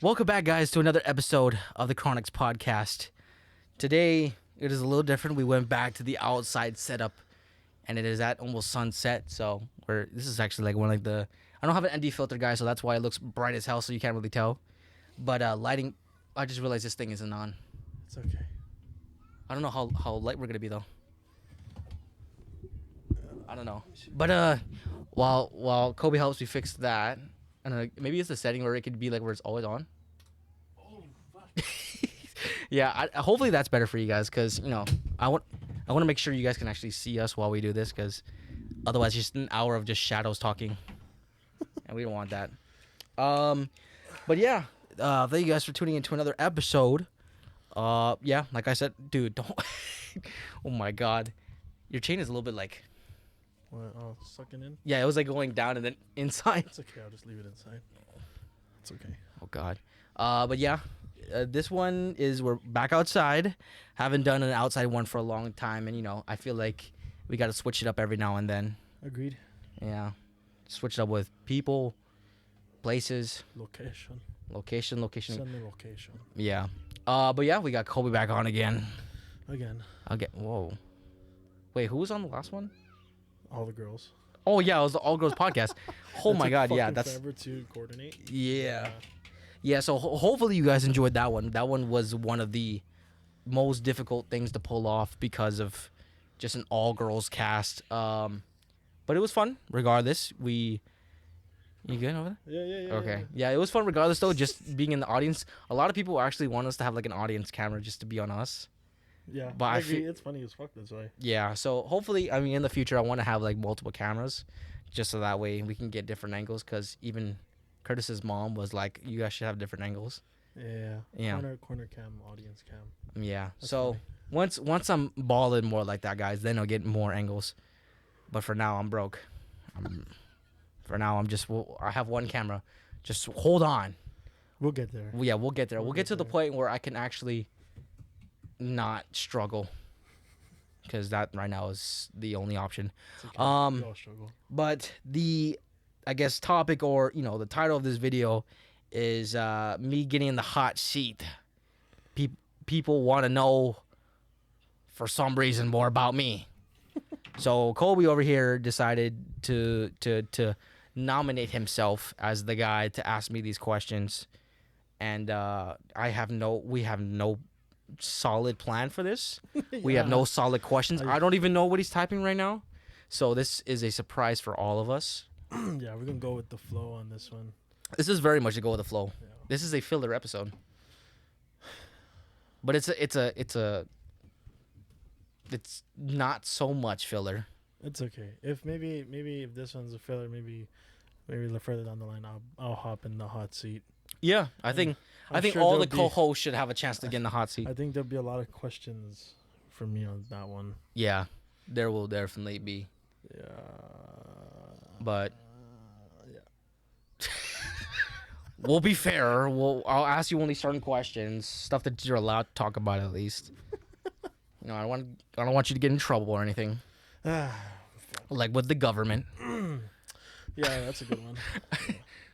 Welcome back, guys, to another episode of the Chronics podcast. Today, it is a little different. We went back to the outside setup, and it is at almost sunset. So, this is actually like one of the. I don't have an ND filter, guys, so that's why it looks bright as hell, so you can't really tell. But lighting, I just realized this thing isn't on. It's okay. I don't know how light we're gonna be though. I don't know. But while Kobe helps me fix that, and maybe it's the setting where it could be like where it's always on. Holy fuck. Yeah, hopefully that's better for you guys, because I want to make sure you guys can actually see us while we do this, because otherwise just an hour of just shadows talking, and we don't want that. But yeah, thank you guys for tuning into another episode. Yeah, like I said, dude, don't. Oh my God, your chain is a little bit like. What? Oh, sucking in? Yeah, it was like going down and then inside. It's okay. I'll just leave it inside. It's okay. Oh God. But yeah, this one is we're back outside. Haven't done an outside one for a long time, and I feel like we got to switch it up every now and then. Agreed. Yeah, switch it up with people, places, Location. location. Send me location. Yeah. But yeah, we got Kobe back on again. Again. Whoa. Wait, who was on the last one? All the girls. Oh yeah, it was the All Girls podcast. Oh That my took God, yeah, fucking that's forever to coordinate. yeah. Yeah, so hopefully you guys enjoyed that one. That one was one of the most difficult things to pull off because of just an all-girls cast. But it was fun regardless. You good over there? Yeah. Okay. Yeah, it was fun regardless though, just being in the audience. A lot of people actually want us to have like an audience camera just to be on us. Yeah. But I agree. feel- It's funny as fuck. That's why. Yeah, so hopefully, I mean, in the future, I want to have like multiple cameras just so that way we can get different angles, because even Curtis's mom was like, you guys should have different angles. Yeah. Yeah. Corner cam, audience cam. Yeah. That's So once I'm balling more like that, guys, then I'll get more angles. But for now, I'm broke. I have one camera. Just hold on. We'll get there. Yeah, we'll get there. We'll get to the there. point where I can actually not struggle, because that right now is the only option. It's okay. Um, We all struggle. But I guess, topic, or the title of this video is me getting in the hot seat. People want to know, for some reason, more about me. So Kobe over here decided to nominate himself as the guy to ask me these questions, and we have no solid plan for this. We have no solid questions. I don't even know what he's typing right now. So this is a surprise for all of us. Yeah, we're gonna go with the flow on this one. This is very much a go with the flow. Yeah. This is a filler episode. But it's not so much filler. It's okay. If maybe if this one's a filler, maybe further down the line, I'll hop in the hot seat. Yeah, I think I'm sure all the there'll be- co-hosts should have a chance to get in the hot seat. I think there'll be a lot of questions for me on that one. Yeah, there will definitely be. Yeah. But Yeah. we'll be fair. I'll ask you only certain questions, stuff that you're allowed to talk about at least. I don't want you to get in trouble or anything, like with the government. Yeah, that's a good one.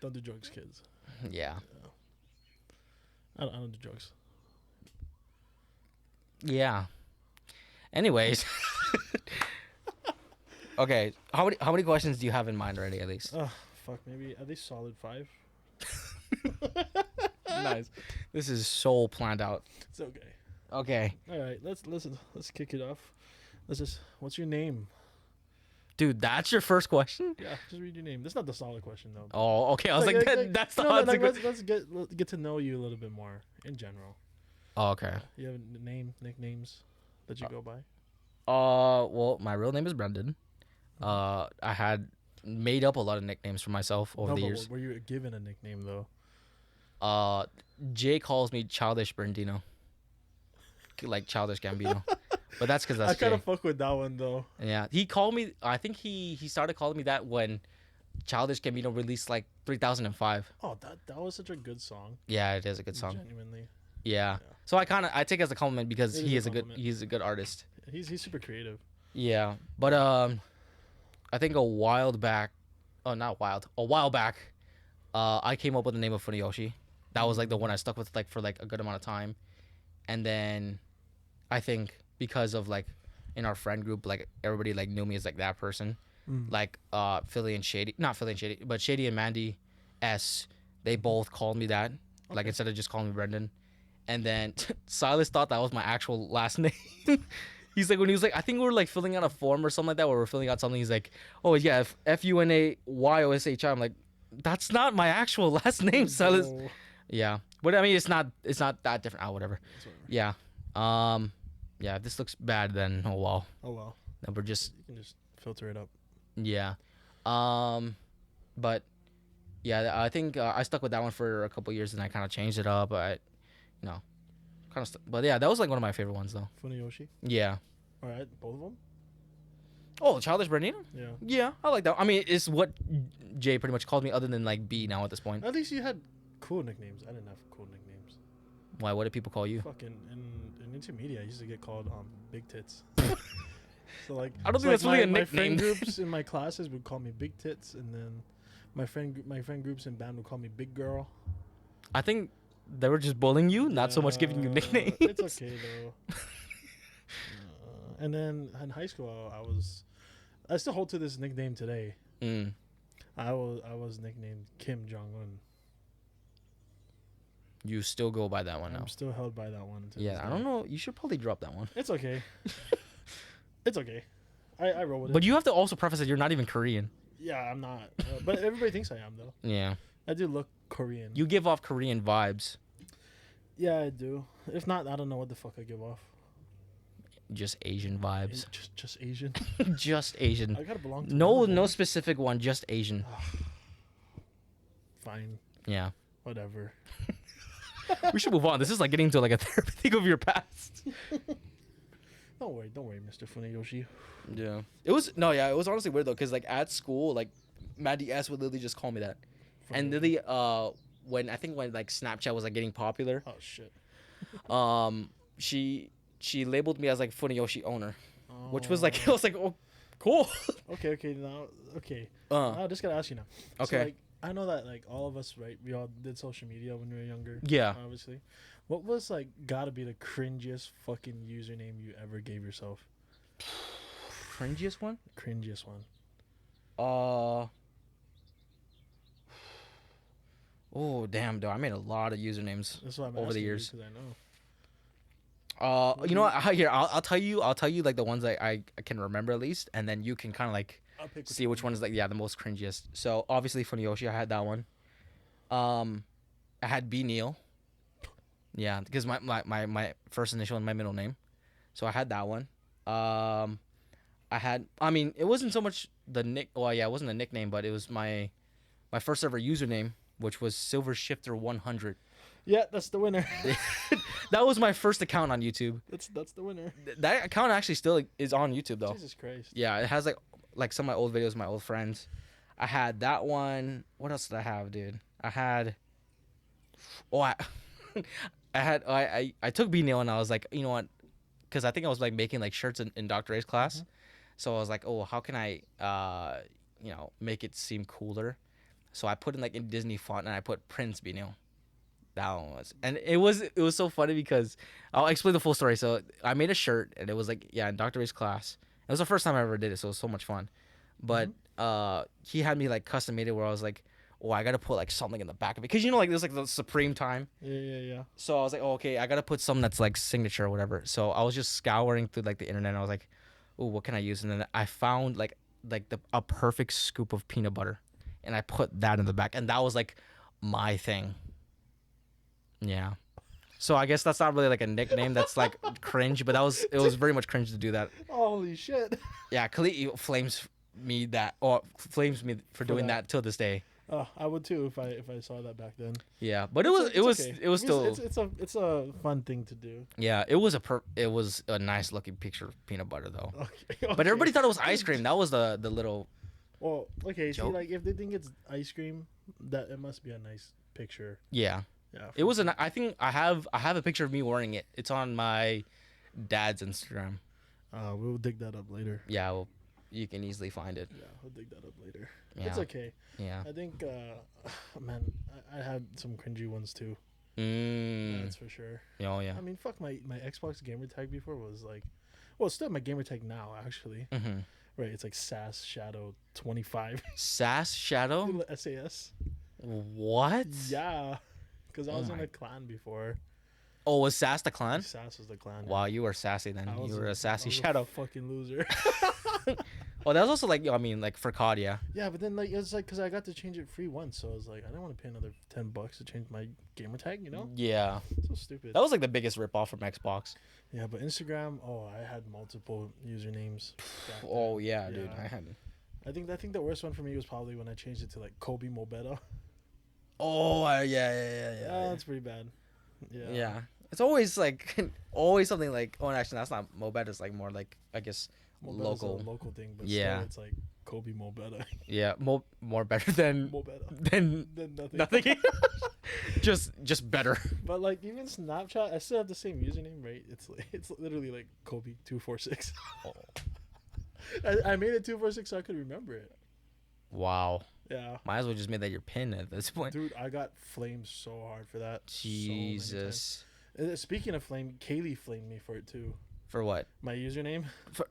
Don't do drugs, kids. Yeah. I don't do drugs. Yeah. Anyways. Okay. How many questions do you have in mind already, at least? Oh, fuck. Maybe at least solid 5. Nice. This is so planned out. It's okay. Okay. All right. Let's kick it off. What's your name? Dude, that's your first question? Yeah, just read your name. That's not the solid question though. Oh, okay. I was like, that's the hot secret. let's get to know you a little bit more in general. Oh, okay. You have a name, nicknames that you go by? Well, my real name is Brendan. I had made up a lot of nicknames for myself over the but years. were you given a nickname though? Jay calls me Childish Brandino. Like Childish Gambino. But that's because I that's kind Jay. of fuck with that one though. Yeah. He called me, I think he started calling me that when Childish Gambino released like 3005. Oh, that was such a good song. Yeah, it is a good song. Genuinely, Yeah. So I take it as a compliment because It he is is a a good compliment. he's a good artist. he's super creative. Yeah. But I think a while back, I came up with the name of Funiyoshi. That was like the one I stuck with like for like a good amount of time. And then I think because of like in our friend group, like everybody like knew me as like that person. Like Philly and Shady, not Philly and Shady, but Shady and Mandy S, they both called me that. Like instead of just calling me Brendan. And then Silas thought that was my actual last name. He's like, when he was like, I think we were like filling out a form or something like that, where we're filling out something. He's like, oh yeah, Funayyoshi. I'm like, that's not my actual last name, Silas. Oh, Yeah, but I mean, it's not that different. Oh, whatever. Yeah. Yeah. If this looks bad, then oh well. oh well. Then we're just You can just filter it up. yeah. But yeah, I think I stuck with that one for a couple years, and I kind of changed it up. But you know, kind of. But yeah, that was like one of my favorite ones, though. Funayyoshi. Yeah. All right, both of them. Oh, Childish Bernino? Yeah. Yeah, I like that. I mean, it's what Jay pretty much called me, other than like B now at this point. At least you had cool nicknames. I didn't have cool nicknames. Why? What did people call you? Fucking in intermediate, I used to get called Big Tits. So like, I don't so, think that's really a my friend nickname. groups in my classes would call me Big Tits, and then my friend groups in band would call me Big Girl. I think they were just bullying you, not so much giving you nicknames. It's okay though. And then in high school, I still hold to this nickname today. Mm. I was nicknamed Kim Jong Un. You still go by that one now. I'm still held by that one. Yeah, I don't know. You should probably drop that one. It's okay. It's okay. I roll with it. But you have to also preface that you're not even Korean. Yeah, I'm not. But everybody thinks I am though. Yeah. I do look Korean. You give off Korean vibes. Yeah, I do. If not, I don't know what the fuck I give off. Just Asian vibes. Just Asian. Just Asian. I gotta belong to No, one. no specific one. Just Asian. Fine. Yeah. Whatever. We should move on. This is like getting into like a therapy thing of your past. Don't worry, Mr. Funayyoshi. Yeah. It was honestly weird though, because like at school, like Maddie S would literally just call me that. And literally, when like Snapchat was like getting popular, Oh shit. she labeled me as like Funayyoshi owner, which was Oh. like, I was like, oh, cool. Okay. Now, I just gotta ask you now. Okay. So, like, I know that like all of us, right? We all did social media when we were younger. Yeah. Obviously. What was like gotta be the cringiest fucking username you ever gave yourself? Cringiest one? Cringiest one. Oh damn, though. I made a lot of usernames That's what I'm over the asking you, years. 'cause I know. You know what? Here, I'll tell you like the ones I can remember at least, and then you can kind of like I'll pick see which one is like the most cringiest. So obviously Funyoshi, I had that one. I had B Neil. Yeah, because my first initial and my middle name, so I had that one. I mean, it wasn't so much it wasn't a nickname, but it was my first ever username, which was Silver Shifter 100. Yeah, that's the winner. That was my first account on YouTube. That's the winner. That account actually still is on YouTube though. Jesus Christ. Yeah, it has like some of my old videos, my old friends. I had that one. What else did I have, dude? I had. Oh, I took B Neil and I was like, you know what? Because I think I was like making like shirts in Dr. A's class, so I was like, oh, how can I, make it seem cooler? So I put in like in Disney font and I put Prince B Neil. That one was, and it was so funny because I'll explain the full story. So I made a shirt and it was like, yeah, in Dr. A's class. It was the first time I ever did it, so it was so much fun. But he had me like custom made it where I was like, oh, I gotta put like something in the back of it, because like there's like the Supreme time. Yeah. So I was like, oh, okay, I gotta put something that's like signature or whatever. So I was just scouring through like the internet and I was like, oh, what can I use? And then I found like a perfect scoop of peanut butter, and I put that in the back, and that was like my thing. Yeah. So I guess that's not really like a nickname that's like cringe, but it was very much cringe to do that. Holy shit. Yeah, Khalid flames me for doing that till this day. I would too if I saw that back then. Yeah, but it was still it's a fun thing to do. yeah, it was a nice looking picture of peanut butter though. Okay. But everybody thought it was ice cream. That was the little. Well, okay. See, joke. like if they think it's ice cream, that it must be a nice picture. Yeah. Yeah. It was I think I have a picture of me wearing it. It's on my dad's Instagram. We'll dig that up later. Yeah, well, you can easily find it. Yeah, I'll dig that up later. Yeah. It's okay. Yeah. I think, man, I had some cringy ones too. Mm. That's for sure. Oh yeah. I mean, fuck, my Xbox gamer tag before was like, well, it's still my gamer tag now, actually. Mm-hmm. Right, it's like SAS Shadow 25. SAS Shadow. SAS. What? Yeah, because I Oh was in my- a clan before. Oh, was SAS the clan? SAS was the clan. Wow, you were sassy then. I was You were a sassy I was Shadow. fucking loser. Well, that was also like, I mean, like for COD, yeah. Yeah, but then like it's like because I got to change it free once, so I was like, I didn't want to pay another $10 to change my gamer tag. You know, Yeah. so stupid. That was like the biggest ripoff from Xbox. Yeah, but Instagram. Oh, I had multiple usernames. back then. Oh yeah, dude. Yeah. I had. I think the worst one for me was probably when I changed it to like Kobe Mobetta. Oh yeah. That's pretty bad. Yeah. Yeah. It's always like always something like. Oh, actually, that's not Mobet. It's like more like I guess Mobetta's a local. local thing, but Yeah. still, it's like Kobe Mobetta. Yeah, more better than Mobetta. than Then nothing. nothing. just better. But like even Snapchat, I still have the same username, right? It's literally like Kobe 246. Oh. I made it 246 so I could remember it. Wow. Yeah. Might as well just made that your pin at this point. Dude, I got flamed so hard for that. Jesus. So many times. Speaking of flame, Kaylee flamed me for it too. For what? My username. For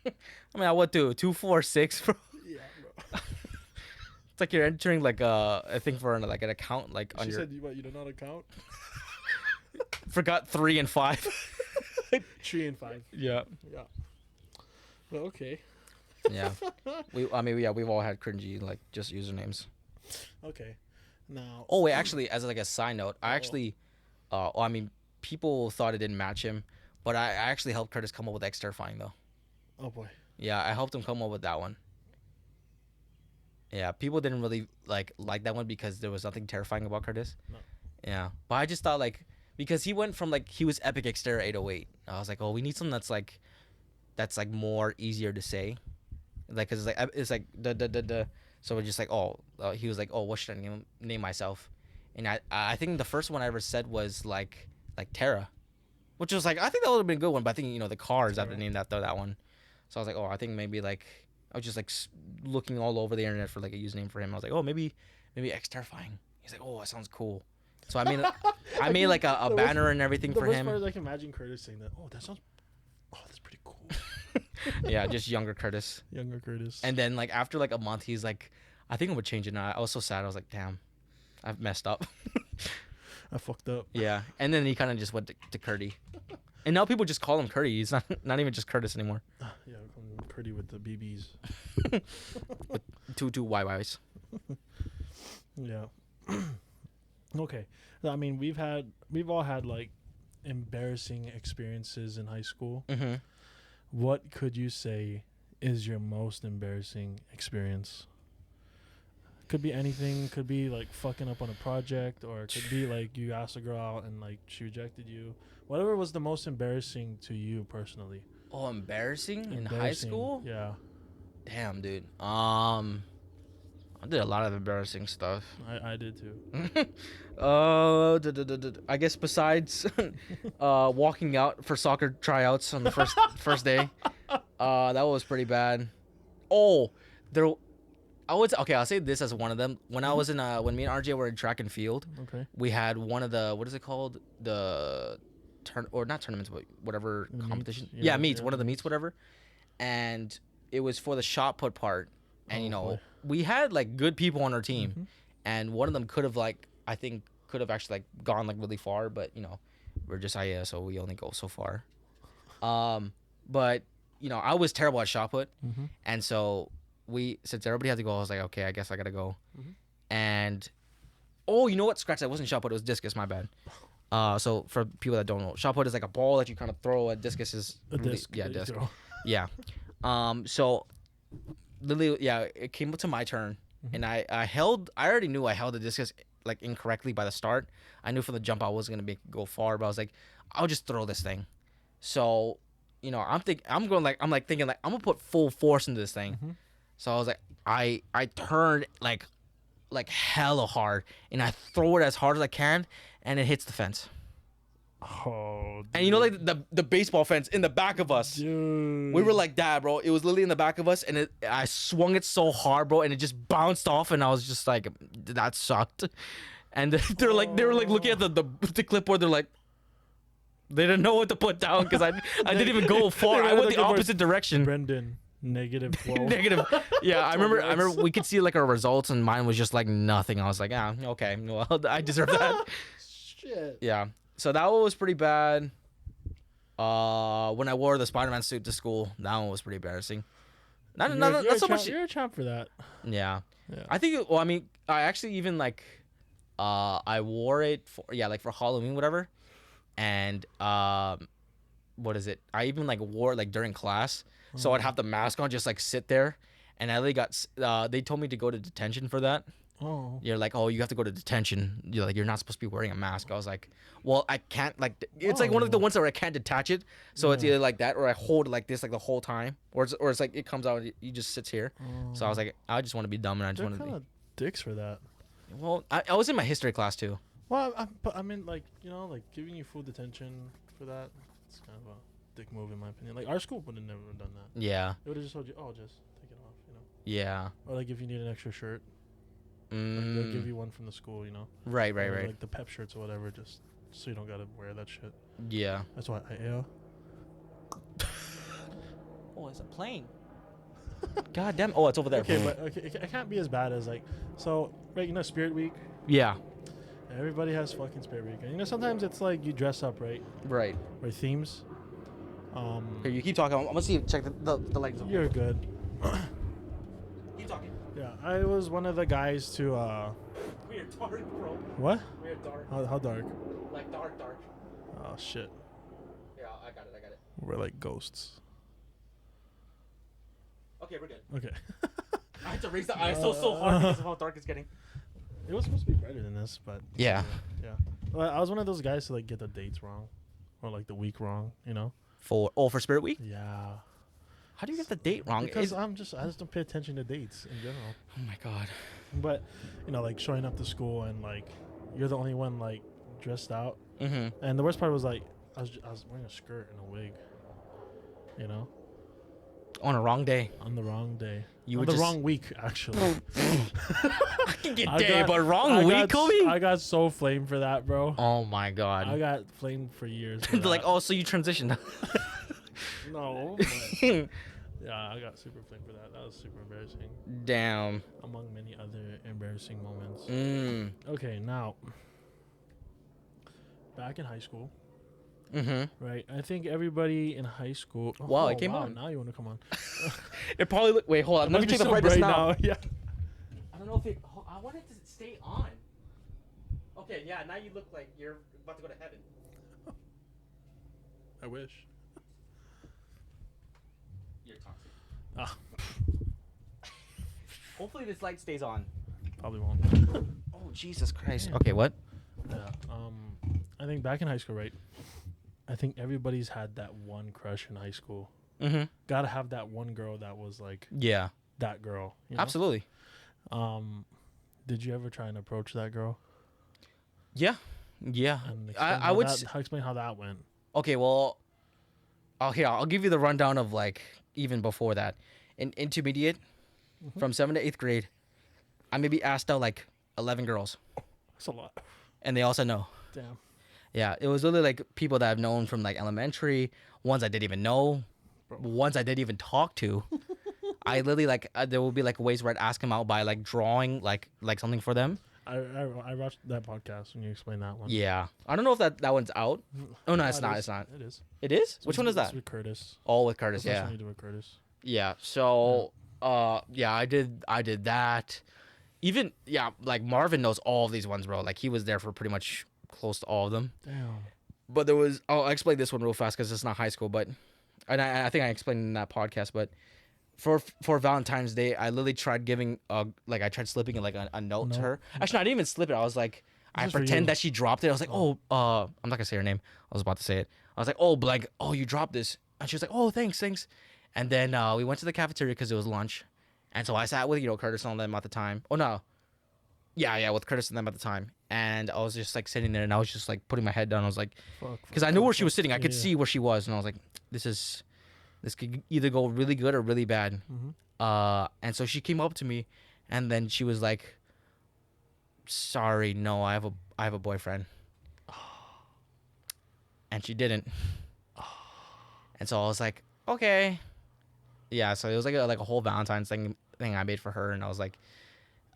I mean, I would do 246, bro. Yeah, bro. It's like you're entering like I think for like an account like on She your. said, "You don't know how to count?" Forgot 3 and 5. 3 and 5. Yeah. Yeah. Well, okay. Yeah. We've all had cringy like just usernames. Okay. Now. Oh wait, actually, as like a side note, I Uh-oh. actually, I mean, people thought it didn't match him, but I actually helped Curtis come up with X Terrifying though. Oh boy. Yeah, I helped him come up with that one. Yeah, people didn't really like that one because there was nothing terrifying about Curtis. No. Yeah, but I just thought like because he went from like he was Epic Xterra 808. I was like, oh, we need something that's like more easier to say, like cause it's like the. So we're just like, he was like, oh, what should I name myself? And I think the first one I ever said was like Terra, which was like I think that would have been a good one, but I think the cars have to name that one. So I was like, I think maybe like I was just like looking all over the internet for like a username for him. I was like, maybe X Terrifying. He's like, that sounds cool. So I mean, I made like a banner and everything for The worst him. part is I can imagine Curtis saying that. That's pretty cool. Yeah, just younger Curtis. Younger Curtis. And then like after like a month, he's like, I think I would change it now. I was so sad. I was like, damn, I've messed up. I fucked up. Yeah, and then he kind of just went to Curdy, and now people just call him Curdy. He's not even just Curtis anymore. Yeah, I'm Curdy with the BBs. Two YYs. Yeah. Okay. I mean, we've all had like embarrassing experiences in high school. Mm-hmm. What could you say is your most embarrassing experience? Could be anything. Could be like fucking up on a project, or it could be like you asked a girl out and like she rejected you. Whatever was the most embarrassing to you personally. Oh, embarrassing in high Embarrassing, school? Yeah. Damn, dude. I did a lot of embarrassing stuff. I did too. I guess besides walking out for soccer tryouts on the first day, that was pretty bad. Oh, I'll say this as one of them. When I was in when me and RJ were in track and field, Okay. we had one of the, what is it called, the not tournaments, but whatever The competition. meets. Yeah, meets. Yeah, One of the meets. meets, whatever. And it was for the shot put part, and Oh, boy. we had like good people on our team, Mhm. and one of them could have actually like gone like really far, but we're just IA, so we only go so far. But I was terrible at shot put, Mhm. and so since everybody had to go, I was like, okay, I guess I gotta go. Mhm. And you know what? Scratch that. It wasn't shot put. It was discus. My bad. So for people that don't know, shot put is like a ball that you kind of throw. A discus is A disc. yeah, that you disc. throw. Yeah. So literally, yeah, it came to my turn, and I already knew I held the discus like incorrectly by the start. I knew from the jump I wasn't gonna make it go far, but I was like, I'll just throw this thing. So, I'm thinking I'm gonna put full force into this thing. Mhm. So I was like, I turned like hella hard, and I throw it as hard as I can, and it hits the fence. Oh, And you know, like the baseball fence in the back of us. dude. We were like that, bro. It was literally in the back of us, and I swung it so hard, bro, and it just bounced off, and I was just like, that sucked. And they were like looking at the clipboard. They're like, they didn't know what to put down because I didn't even go far. I went the opposite direction. Brendan, -12. Negative. Yeah, I remember we could see like our results, and mine was just like nothing. I was like, ah, okay, well, I deserve that. Shit. Yeah. So that one was pretty bad. When I wore the Spider-Man suit to school, that one was pretty embarrassing. Not so much. You're a champ for that. Yeah. Yeah. I think. Well, I mean, I actually even like, I wore it for for Halloween, whatever, and what is it? I even like wore it like during class, so I'd have the mask on, just like sit there, and I really got. They told me to go to detention for that. Oh. You're like, oh, you have to go to detention. You're like, you're not supposed to be wearing a mask. I was like, well, I can't like. It's like one of the ones where I can't detach it, so it's either like that or I hold it like this like the whole time, or it's like it comes out. You just sits here. So I was like, I just want to be dumb and I just They're want to kind be. of dicks for that. Well, I was in my history class too. Well, but I mean, like, you know, like giving you full detention for that. It's kind of a dick move in my opinion. Like our school would have never done that. Yeah. It would have just told you, oh, just take it off, you know. Yeah. Or like if you need an extra shirt, like, they'll give you one from the school, you know. Right. Or, like the pep shirts or whatever, just so you don't gotta wear that shit. Yeah. That's why I Oh, it's a plane. God damn. Oh, it's over there. Okay, but it can't be as bad as like, so right, you know, Spirit Week. Yeah. Everybody has fucking Spirit Week, and you know sometimes it's like you dress up, right? Right. Or themes. Here, you keep talking. I'm gonna see. Check the lights. You're good. Keep talking. Yeah, I was one of the guys to We are dark, bro. what? We are dark. How dark? Like dark. Oh shit. Yeah, I got it. We're like ghosts. Okay, we're good. Okay. I had to raise the ISO so hard because of how dark it's getting. It was supposed to be better than this, but Yeah. yeah. Well, I was one of those guys to like get the dates wrong, or like the week wrong, you know? For Spirit Week? Yeah. How do you get the date wrong? Because I just don't pay attention to dates in general. Oh my god. But you know, like showing up to school and like you're the only one like dressed out, Mm-hmm. and the worst part was like I was wearing a skirt and a wig, you know, On a wrong day. on the wrong day. You on were the just- wrong week, actually. I can get I day, got- but wrong week, Kobe? I got so flamed for that, bro. Oh my I god. got flamed for years. For They're like, that. oh, so you transitioned. No. but yeah, I got super flamed for that. That was super embarrassing, Damn. among many other embarrassing moments. Mm. Okay, now back in high school, Mm-hmm. right? I think everybody in high school. Wow, it came on. Now you want to come on? It probably look. Wait, hold on. Let me check the brightness now. Yeah. I don't know if it. I want it to stay on. Okay, yeah. Now you look like you're about to go to heaven. I wish. You're toxic. Ah, Hopefully this light stays on. probably won't. Oh Jesus Christ. Damn. Okay, what? Yeah. I think back in high school, right? I think everybody's had that one crush in high school. Mm-hmm. Gotta have that one girl that was like Yeah. that girl. You know? Absolutely. Did you ever try and approach that girl? Yeah. Yeah. And I would. explain how that went. Okay, well, I'll give you the rundown of like even before that. In intermediate, from 7th to 8th grade, I maybe asked out like 11 girls, That's a lot. and they all said no. Damn. Yeah, it was literally like people that I've known from like elementary, ones I didn't even know, ones I didn't even talk to. I literally like there will be like ways where I'd ask them out by like drawing like something for them. I watched that podcast when you explained that one. Yeah, I don't know if that one's out. Oh no, it's it not. is. It's not. It is. It is. So Which it's one is with- that? It's with Curtis. Oh, with Curtis. That's Yeah. what you do with Curtis. Yeah. So, yeah, I did that. Even like Marvin knows all of these ones, bro. Like he was there for pretty much close to all of them. Damn. But there was. I'll explain this one real fast because it's not high school, but and I think I explained in that podcast. But for Valentine's Day, I literally tried giving like I tried slipping like a note to No. her. Actually, I didn't even slip it. I was like, I This is for pretend you. that she dropped it. I was like, I'm not gonna say her name. I was about to say it. I was like, oh, blank. Oh, you dropped this, and she was like, oh, thanks. And then we went to the cafeteria because it was lunch, and so I sat with Curtis and all them at the time. Oh no, Yeah, with Curtis and them at the time. And I was just like sitting there, and I was just like putting my head down. I was like, Fuck. because I knew where she was sitting. I could Yeah. see where she was, and I was like, this could either go really good or really bad. Mm-hmm. And so she came up to me, and then she was like, "Sorry, no, I have a boyfriend." And she didn't. And so I was like, okay. Yeah, so it was like a whole Valentine's thing I made for her, and I was like,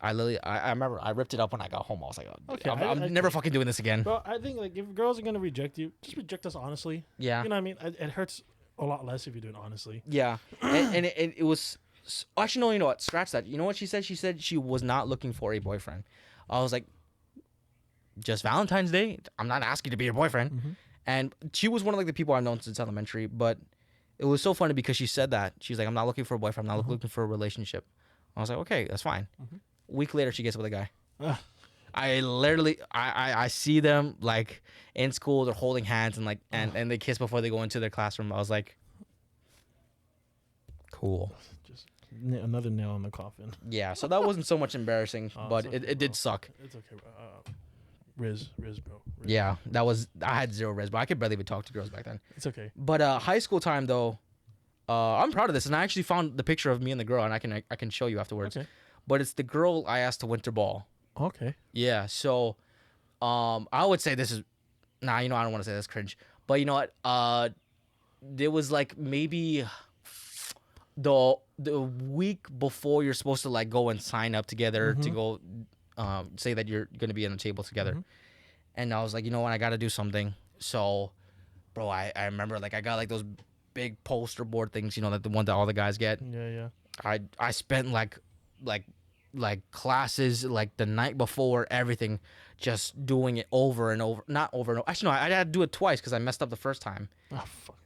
I remember I ripped it up when I got home. I was like, oh, Okay, I'm never fucking doing this again. Bro, I think like if girls are gonna reject you, just reject us honestly. Yeah. You know what I mean? It hurts a lot less if you do it honestly. Yeah, and it was actually no. You know what? Scratch that. You know what she said? She said she was not looking for a boyfriend. I was like, just Valentine's Day. I'm not asking to be your boyfriend. Mm-hmm. And she was one of like the people I've known since elementary. But it was so funny because she said that she's like, I'm not looking for a boyfriend. I'm not looking for a relationship. I was like, okay, that's fine. Week later, she gets with a guy. I literally, I see them like in school. They're holding hands and like and they kiss before they go into their classroom. I was like, cool. Just another nail in the coffin. Yeah, so that wasn't so much embarrassing, but it's okay, it did bro. suck. It's okay, bro. Riz, bro. Riz. Yeah, I had zero res, but I could barely even talk to girls back then. It's okay. But high school time though, I'm proud of this, and I actually found the picture of me and the girl, and I can show you afterwards. Okay. But it's the girl I asked to winter ball. Okay. Yeah, so I would say this is, I don't want to say this cringe, but you know what? There was like maybe the week before you're supposed to like go and sign up together to go say that you're gonna be on the table together. And I was like, you know what, I gotta do something. So bro, I remember like I got like those big poster board things, like the one that all the guys get. Yeah. I spent like classes like the night before, everything, just doing it over and over. Not over and over. Actually, no, I had to do it twice because I messed up the first time. Oh fuck.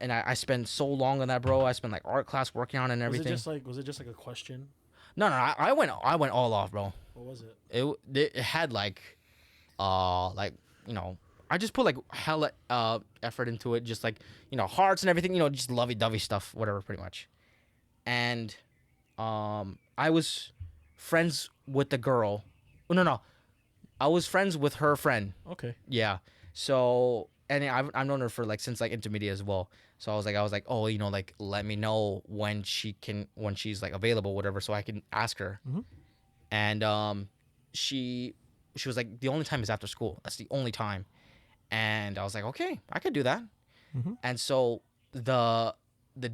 And I spent so long on that, bro. I spent like art class working on it and everything. Was it just like a question? No, I went all off, bro. What was it? It had like I just put like hella effort into it, just like hearts and everything, just lovey-dovey stuff, whatever, pretty much. And I was friends with the girl. No, I was friends with her friend. Okay. Yeah. So, and I've known her for like since like intermediate as well. So I was like, oh, like let me know when she's like available, whatever, so I can ask her. And she was like, the only time is after school. That's the only time. And I was like, okay, I could do that. And so the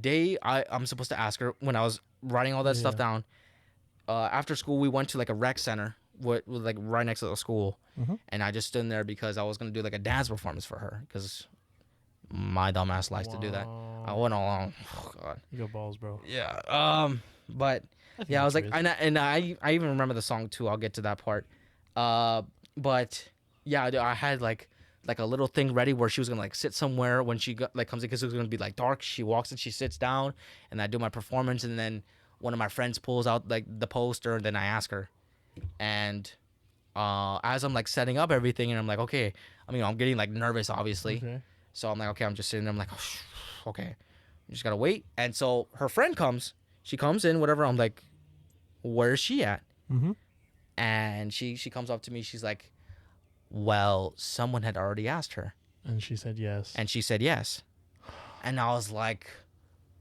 day I'm supposed to ask her, when I was writing all that stuff down, after school we went to like a rec center with like right next to the school, and I just stood in there because I was gonna do like a dance performance for her because my dumbass likes to do that. I went all along. Oh god. You got balls, bro. Yeah. But yeah, I was like, and I even remember the song too. I'll get to that part. But yeah, I had like a little thing ready where she was gonna like sit somewhere when she comes in, because it was gonna be like dark. She walks in, she sits down, and I do my performance, and then one of my friends pulls out like the poster, and then I ask her. And as I'm like setting up everything, and I'm like, okay, I'm getting like nervous, obviously. Okay. So I'm like, okay, I'm just sitting there. I'm like, oh, okay, you just gotta wait. And so her friend comes. She comes in, whatever. I'm like, where is she at? And she comes up to me. She's like, well, someone had already asked her. And she said yes. And she said yes. And I was like,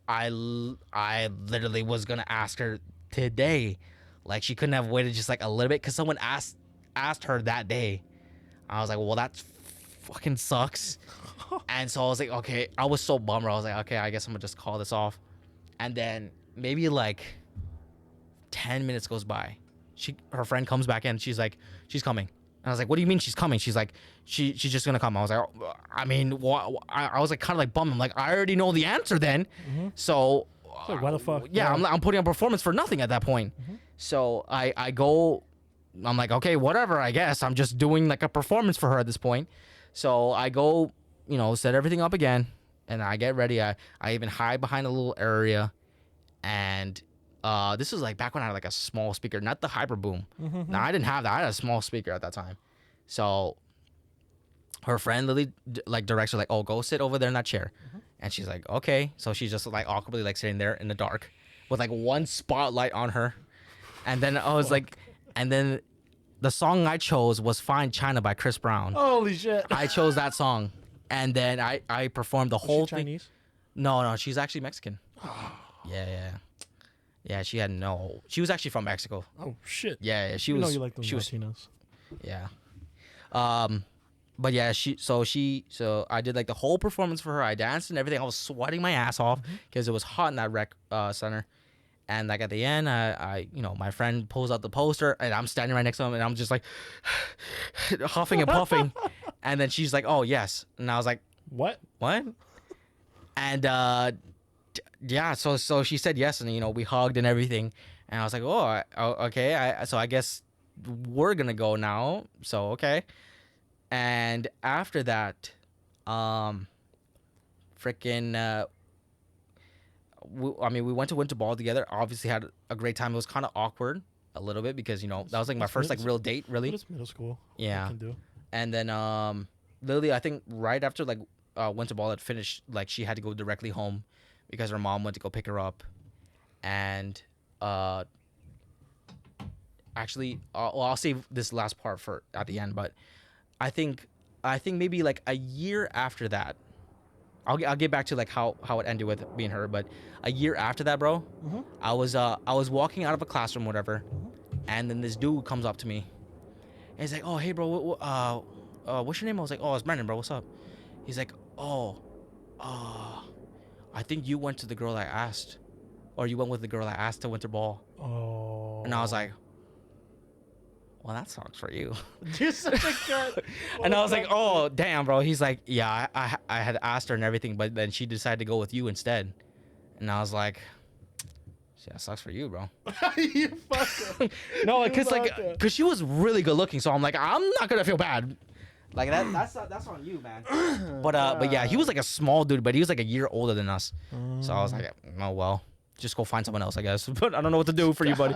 I literally was gonna ask her today. Like, she couldn't have waited just like a little bit because someone asked her that day. I was like, well, that fucking sucks. And so I was like, okay. I was so bummed. I was like, okay, I guess I'm gonna just call this off. And then maybe like 10 minutes goes by. Her friend comes back in. She's like, she's coming. And I was like, what do you mean she's coming? She's like, she's just gonna come. I was like, I was like kind of like bummed. I'm like, I already know the answer then. So like, why the fuck? Yeah, I'm putting on performance for nothing at that point. So I go, I'm like, okay, whatever, I guess. I'm just doing like a performance for her at this point. So I go, set everything up again, and I get ready. I even hide behind a little area, and this was like back when I had like a small speaker, not the hyper boom. No, I didn't have that. I had a small speaker at that time. So her friend literally like directs her like, oh, go sit over there in that chair. And she's like, okay. So she's just like awkwardly like sitting there in the dark with like one spotlight on her. And then I was like, and then the song I chose was "Fine China" by Chris Brown. Holy shit. I chose that song, and then I performed the whole Was she thing. Chinese? No, she's actually Mexican. Yeah. She had no. She was actually from Mexico. Oh shit. Yeah. She You was. know you like those she was. Latinos. Yeah. But yeah, so I did like the whole performance for her. I danced and everything. I was sweating my ass off because it was hot in that rec center. And like at the end, I my friend pulls out the poster and I'm standing right next to him and I'm just like huffing and puffing. And then she's like, "Oh yes," and I was like, What? "What?" And yeah, so she said yes, and we hugged and everything. And I was like, okay. So I guess we're gonna go now. So okay. And after that, freaking, we went to Winter Ball together. Obviously, had a great time. It was kind of awkward a little bit because that was like my first like real date, really. It's middle school. Yeah. I can do. And then, literally, I think right after like Winter Ball had finished, like she had to go directly home because her mom went to go pick her up, and actually, I'll save this last part for at the end, but. I think maybe like a year after that, I'll get back to like how it ended with me and her. But a year after that, bro, I was walking out of a classroom, whatever, and then this dude comes up to me, and he's like, "Oh, hey, bro, what's your name?" I was like, "Oh, it's Brandon, bro. What's up?" He's like, "Oh, I think you went to the girl I asked, or you went with the girl I asked to Winter Ball." Oh. And I was like, "Well, that sucks for you." You're such a good. And I was like, "Oh, damn, bro." He's like, "Yeah, I had asked her and everything, but then she decided to go with you instead." And I was like, "Yeah, that sucks for you, bro." You fucker. No, You because fucker. she was really good looking, so I'm like, I'm not gonna feel bad. Like that's on you, man. But yeah, he was like a small dude, but he was like a year older than us. So I was like, "Oh well, just go find someone else, I guess." But I don't know what to do for you, buddy.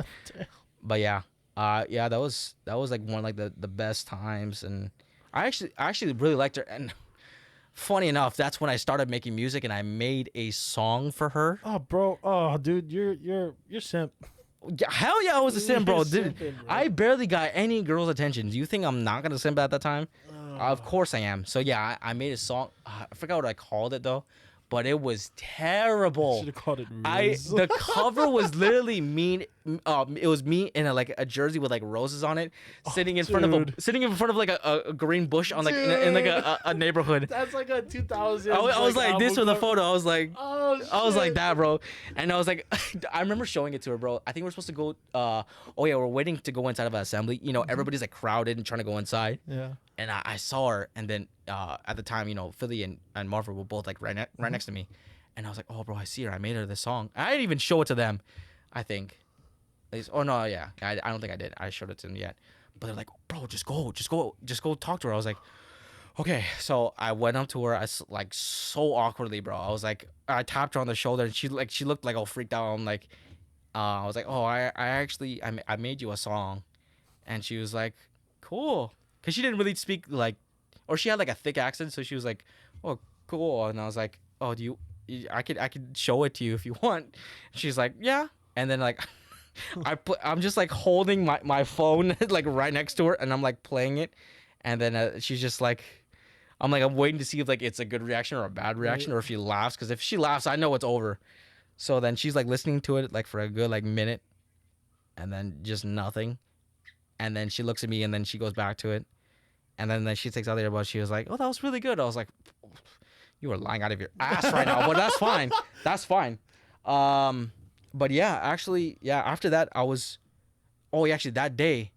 But yeah. Yeah, that was like one of like the best times, and I actually really liked her. And funny enough, that's when I started making music, and I made a song for her. Oh, bro. Oh, dude, you're simp. Yeah, hell yeah, I was a simp, bro. You're Dude, simping, bro. I barely got any girls' attention. Do you think I'm not gonna simp at that time? Of course I am. So yeah, I made a song. I forgot what I called it though, but it was terrible. Should have called it. The cover was literally me. It was me in a jersey with like roses on it, sitting in front of like a green bush on like in like a neighborhood. That's like a 2000. I was like this with a photo. I was like, Oh, shit. I was like that, bro. And I was like, I remember showing it to her, bro. I think we're supposed to go. Oh yeah, we're waiting to go inside of an assembly. Everybody's like crowded and trying to go inside. Yeah. And I saw her, and then at the time, Philly and Marvel were both like right next to me, and I was like, "Oh, bro, I see her. I made her this song." I didn't even show it to them. I think. Oh no, yeah, I don't think I did. I showed it to them yet, but they're like, "Bro, just go talk to her." I was like, "Okay." So I went up to her. Like so awkwardly, bro. I was like, I tapped her on the shoulder, and she looked like all freaked out. I'm like, I was like, "Oh, I actually I made you a song," and she was like, "Cool." Cause she didn't really speak like, or she had like a thick accent, so she was like, "Oh, cool," and I was like, "Oh, I could show it to you if you want." She's like, "Yeah," and then like, I'm just like holding my phone like right next to her, and I'm like playing it, and then she's just like, I'm waiting to see if like it's a good reaction or a bad reaction, or if she laughs, cause if she laughs, I know it's over. So then she's like listening to it like for a good like minute, and then just nothing, and then she looks at me, and then she goes back to it. And then she takes out the earbud. She was like, "Oh, that was really good." I was like, "You are lying out of your ass right now," but that's fine. That's fine. But yeah, actually, yeah. After that, I was, actually that day,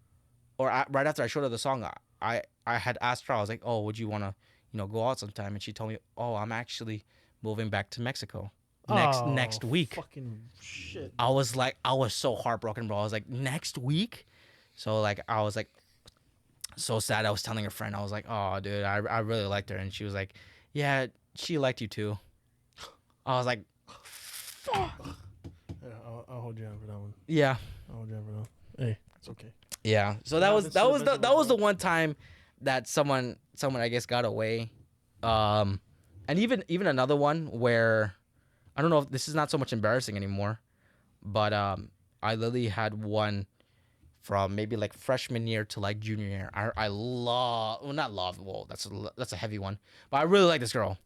or right after I showed her the song, I had asked her. I was like, "Oh, would you want to, go out sometime?" And she told me, "Oh, I'm actually moving back to Mexico next week." Fucking shit. I was so heartbroken, bro. I was like, "Next week?" So like, I was like. So sad. I was telling a friend, I was like, "Oh, dude, I really liked her," and she was like, "Yeah, she liked you too." I was like, "Fuck." Yeah, I'll hold you out for that one. Yeah. I'll hold you out for that one. Hey, it's okay. Yeah. So that was the one time that someone I guess got away, and even another one where I don't know if this is not so much embarrassing anymore, but I literally had one from maybe like freshman year to like junior year. I love, well, not love, well, that's a heavy one, but I really like this girl,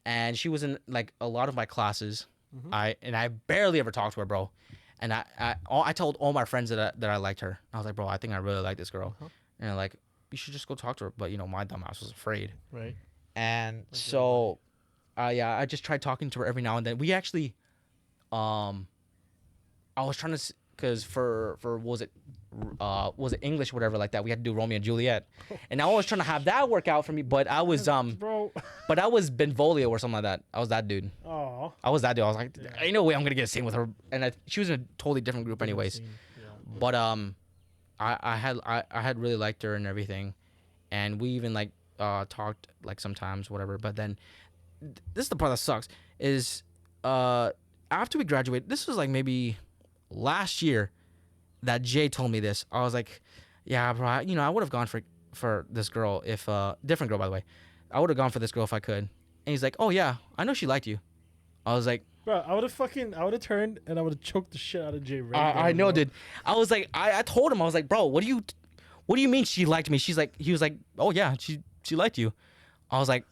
and she was in like a lot of my classes. I barely ever talked to her, bro, and I told all my friends that I liked her. I was like, bro, I think I really like this girl, and they're like, you should just go talk to her, but you know, my dumbass was afraid, Right. and so, yeah, I just tried talking to her every now and then. We actually, I was trying to, because for was it English, whatever like that, we had to do Romeo and Juliet, and I was trying to have that work out for me, but I was Bro. but I was Benvolio or something like that. I was that dude. Oh. I was that dude. I was like, ain't no way I'm gonna get a scene with her, and she was in a totally different group anyways. Yeah. But I had really liked her and everything, and we even like talked like sometimes whatever. But then this is the part that sucks is after we graduated, this was like maybe last year that Jay told me this. I was like, yeah, bro, I would have gone for this girl if different girl, by the way. I would have gone for this girl if I could. And he's like, oh yeah, I know she liked you. I was like, Bro, I would have turned and I would have choked the shit out of Jay. I know, dude. I was like, I told him, I was like, bro, what do you mean she liked me? He was like, oh yeah, she liked you. I was like,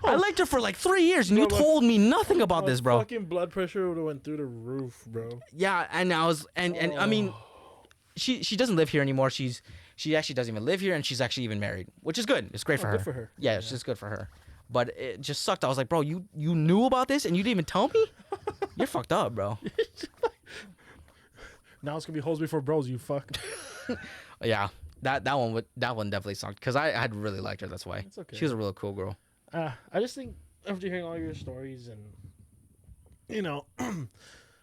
I liked her for like 3 years, and you told me nothing about this, bro. Fucking blood pressure would have went through the roof, bro. Yeah, and I was, and I mean, she doesn't live here anymore. She actually doesn't even live here, and she's actually even married, which is good. It's great for her. Good for her. Yeah, it's just good for her. But it just sucked. I was like, bro, you knew about this and you didn't even tell me? You're fucked up, bro. Now it's gonna be hoes before bros. You fuck. Yeah, that one definitely sucked because I had really liked her. That's why. It's okay. She was a really cool girl. I just think after hearing all your stories and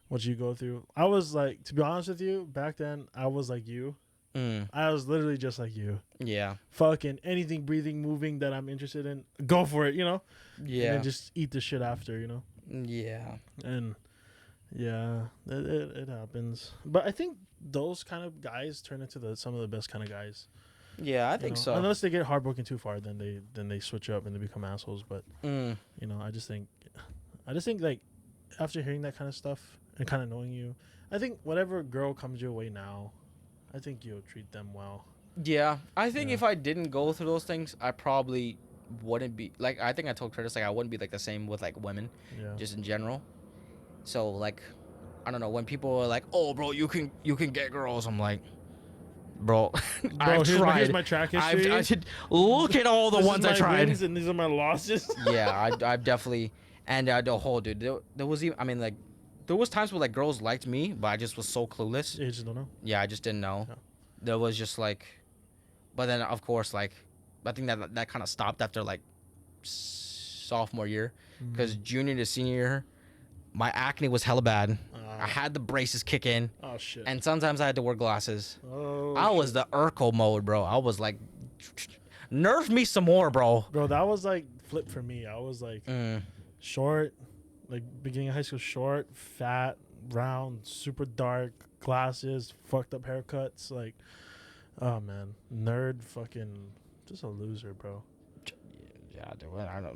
what you go through, I was like, to be honest with you, back then I was like you. I was literally just like you. Yeah. Fucking anything breathing, moving that I'm interested in, go for it, Yeah. And then just eat the shit after, Yeah. And yeah, it happens. But I think those kind of guys turn into some of the best kind of guys. Yeah, I think so. Unless they get heartbroken too far, then they switch up and they become assholes. But I just think like after hearing that kind of stuff and kind of knowing you, I think whatever girl comes your way now, I think you'll treat them well. Yeah, I think if I didn't go through those things, I probably wouldn't be like. I think I told Curtis like I wouldn't be like the same with like women, just in general. So like, I don't know, when people are like, "Oh, bro, you can get girls," I'm like, bro, I've tried. Here's my track history. I should look at all the ones I tried. Wins and these are my losses. Yeah, I've definitely, and the whole dude. There was even, I mean, like, there was times where like girls liked me, but I just was so clueless. You just don't know. Yeah, I just didn't know. Yeah. There was just like, but then of course like, I think that kind of stopped after like sophomore year, because junior to senior year, my acne was hella bad. I had the braces kick in. Oh shit. And sometimes I had to wear glasses. Oh. I was the Urkel mode, bro. I was like, nerf me some more, bro. Bro, that was like flip for me. I was like short, like beginning of high school, short, fat, round, super dark, glasses, fucked up haircuts. Like, oh man, nerd, fucking, just a loser, bro. Yeah, dude, I don't know.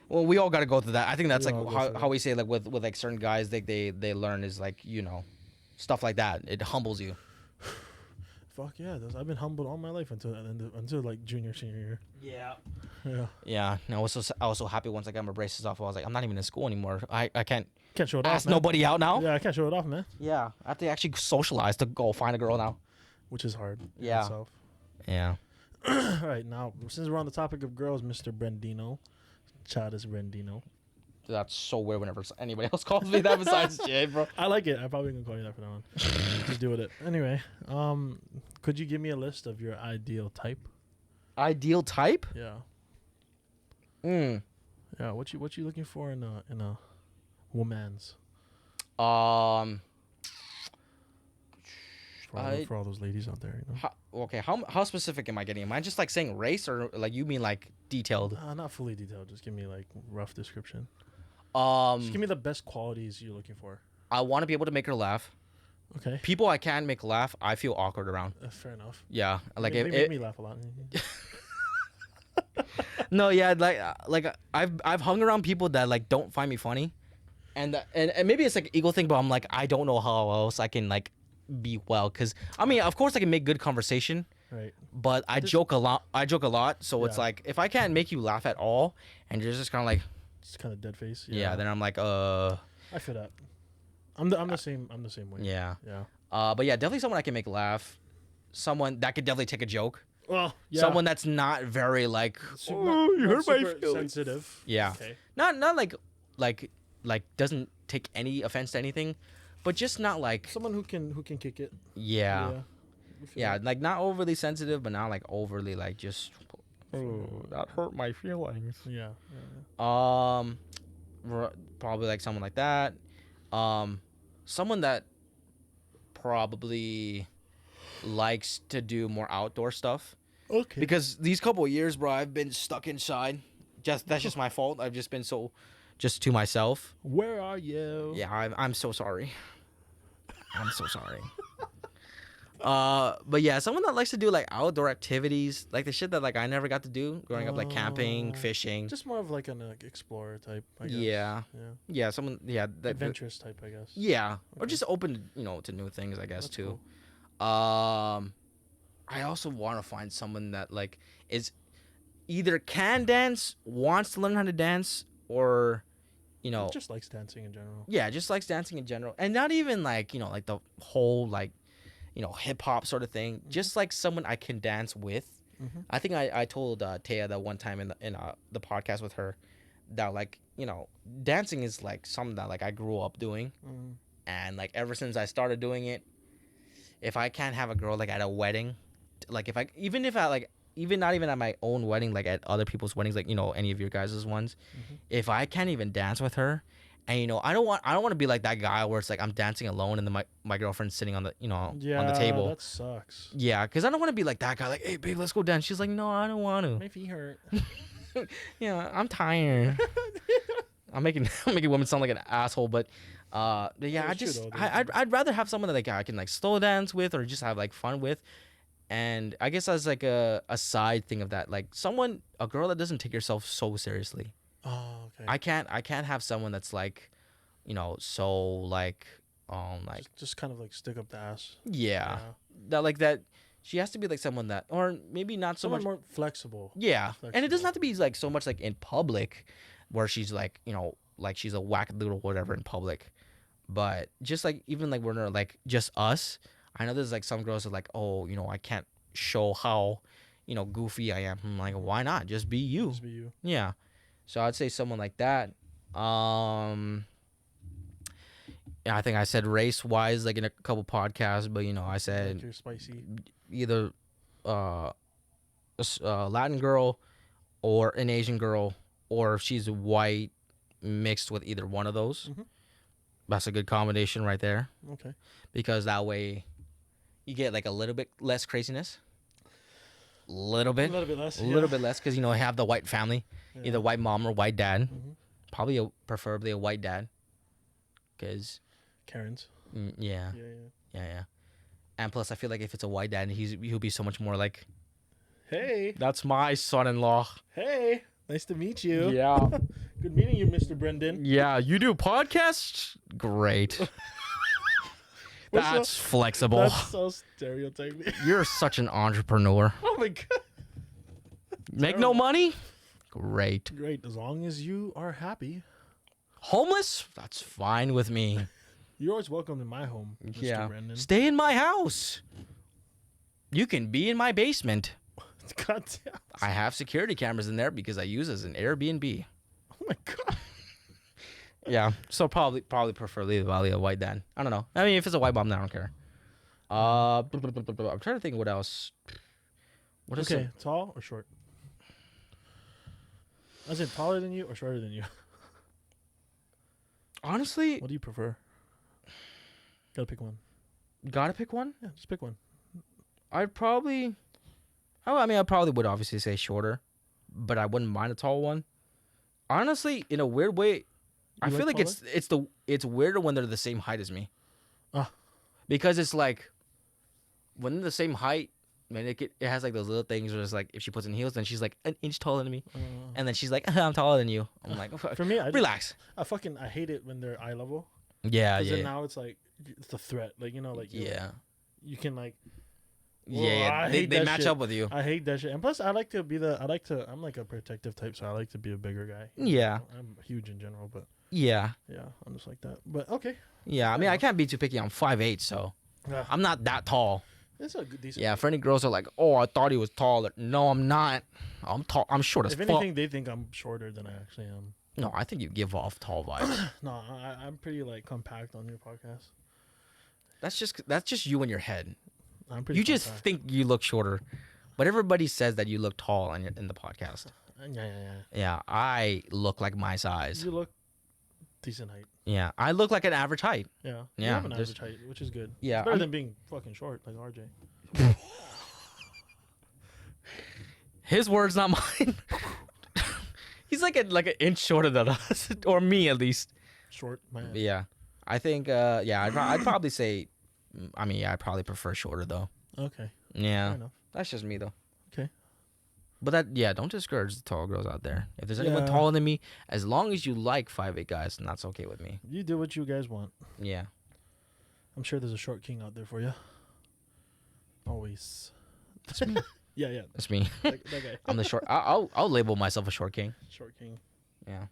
Well, we all got to go through that. I think that's We like all go how we say like with like certain guys, they learn is like, stuff like that. It humbles you. Fuck yeah, I've been humbled all my life until like junior, senior year. Yeah. Yeah. Yeah. No, I was so happy once I got my braces off. I was like, I'm not even in school anymore. I can't show it ask off, man. nobody out now. Yeah, I can't show it off, man. Yeah. I have to actually socialize to go find a girl now. Which is hard. Yeah. Itself. Yeah. All right, now since we're on the topic of girls, Mr. Brendino, Chadis Brendino. That's so weird whenever anybody else calls me that besides Jay, bro. I like it. I'm probably gonna call you that from now on. Just do with it. Anyway, could you give me a list of your ideal type? Ideal type? Yeah. Yeah. What you looking for in a woman's? For all those ladies out there, How specific am I getting? Am I just like saying race, or like you mean like detailed? Not fully detailed. Just give me like rough description. Just give me the best qualities you're looking for. I want to be able to make her laugh. Okay. People I can't make laugh, I feel awkward around. Fair enough. Yeah, like they make me laugh a lot. No, yeah, like I've hung around people that like don't find me funny, and maybe it's like an ego thing, but I'm like, I don't know how else I can like be well. Because I mean, of course, I can make good conversation, Right. but I Just- joke a lot. So it's Yeah. like if I can't make you laugh at all, and you're just kind of like, It's kind of dead face. yeah, then I'm like, I feel that. I'm the same. I'm the same way. yeah. Yeah. But yeah, definitely someone I can make laugh. Someone that could definitely take a joke. Well, yeah. Someone that's not very like, Super- oh, you not hurt my super feelings. sensitive. Yeah. Okay. Not like doesn't take any offense to anything, but just not like, Someone who can kick it. yeah. We feel Yeah, that. like not overly sensitive, but not like overly like just. Oh, that hurt my feelings. Yeah. Probably like someone like that. Someone that probably likes to do more outdoor stuff Okay. because these couple of years, bro, I've been stuck inside. That's just my fault. I've just been so, just to myself. Where are you? Yeah, I'm so sorry. I'm so sorry. But yeah, someone that likes to do like outdoor activities, like the shit that like I never got to do growing up, like camping, Oh. fishing. Just more of like an explorer type. I guess. Yeah, Yeah. yeah, someone, yeah, Adventurous type, I guess. yeah, or Okay. just open, to new things, I guess That's too. cool. I also want to find someone that like is either can dance, wants to learn how to dance, or Just likes dancing in general. yeah, just likes dancing in general, and not even like like the whole like hip hop sort of thing. Just like someone I can dance with. Mm-hmm. I think I told Taya that one time in the podcast with her that like dancing is like something that like I grew up doing, and like ever since I started doing it, if I can't have a girl like at a wedding, like even not even at my own wedding, like at other people's weddings, like any of your guys' ones, if I can't even dance with her, and I don't want to be like that guy where it's like I'm dancing alone and then my girlfriend's sitting on the on the table. That sucks. Yeah, because I don't want to be like that guy, like, hey babe, let's go dance. She's like, no, I don't want to. My feet hurt. Yeah, I'm tired. I'm making women sound like an asshole, but yeah, That's true, though, I'd rather have someone that like I can like slow dance with or just have like fun with, and I guess as like a side thing of that, like a girl that doesn't take herself so seriously. Oh, okay. I can't have someone that's like, so like just kind of like stick up the ass. yeah, that she has to be like someone that, or maybe not so Someone much. more flexible. Yeah, and it doesn't Flexible. have to be like so much like in public, where she's like like she's a wackadoodle whatever in public, but just like even like when we're like just us. I know there's like some girls that are like, oh, I can't show how goofy I am. I'm like, why not? Just be you. Just be you. Yeah. So I'd say someone like that. Yeah, I think I said race wise like in a couple podcasts, but I said Like you're spicy. either Latin girl or an Asian girl, or if she's white mixed with either one of those. Mhm. That's a good combination right there, Okay. because that way you get like a little bit less craziness. Little A bit. little bit less. A little bit less because I have the white family, Yeah. either white mom or white dad. Mhm. Probably preferably a white dad, because Karens. yeah, Yeah. and plus I feel like if it's a white dad, he'll be so much more like, Hey. that's my son-in-law. Hey. Nice to meet you. Yeah, Good meeting you, Mr. Brendan. yeah. You do podcasts? Great. What's That's flexible. That's so stereotyping. You're such an entrepreneur. Oh my god. Make no money? Great. Great. As long as you are happy, Homeless? That's fine with me. you're always welcome in my home, Mr. Yeah. Brendan. Stay in my house. You can be in my basement. God damn. I have security cameras in there because I use as an Airbnb. Oh my god. Yeah. So probably preferably a white dad. I don't know. I mean, if it's a white mom, then I don't care. I'm trying to think what else. What is Okay, tall or short? Is it taller than you or shorter than you? honestly, What do you prefer? Gotta pick one. gotta pick one? Yeah, just pick one. I'd probably. Oh, I mean, I probably would obviously say shorter, but I wouldn't mind a tall one. Honestly, in a weird way, I You feel like like it's weirder when they're the same height as me. Ah. Because it's like when they're the same height, man, it has like those little things where it's like if she puts in heels, then she's like an inch taller than me, and then she's like, I'm taller than you. I'm like, For me, relax. I hate it when they're eye level. Yeah, Because yeah, then now it's like it's a threat. Like like Yeah. you can like. Yeah, I they hate they that match shit. up with you. I hate that shit. And plus, I like to be the. I'm like a protective type, so I like to be a bigger guy. Yeah. I'm huge in general, but Yeah. yeah, I'm just like that. But okay, Yeah, I Fair mean, I enough. can't be too picky. I'm 5'8", so I'm not that tall. it's a good, decent. Yeah, for any girls are like, oh, I thought he was taller. No, I'm not. I'm tall. I'm short as If fuck. anything, they think I'm shorter than I actually am. No, I think you give off tall vibes. No, I'm pretty like compact on your podcast. That's just you in your head. I'm pretty. You just compact. think you look shorter, but everybody says that you look tall in the podcast. Yeah. Yeah, I look like my size. You look decent height. Yeah, I look like an average height. Yeah. You Yeah, have an just- average height, which is good. Yeah, It's better I'm- than being fucking short like RJ. His words, not mine. He's like an inch shorter than us, or me at least. Short man. Yeah, I think. I'd probably say. I mean, yeah, I probably prefer shorter though. Okay. Yeah, Fair enough. that's just me though. Okay. But don't discourage the tall girls out there. If there's anyone Yeah. taller than me, as long as you like 5'8" guys, then that's okay with me. You do what you guys want. Yeah. I'm sure there's a short king out there for you. Always. That's me. Yeah. That's me. That guy. I'm the short. I'll label myself a short king. Short king. Yeah.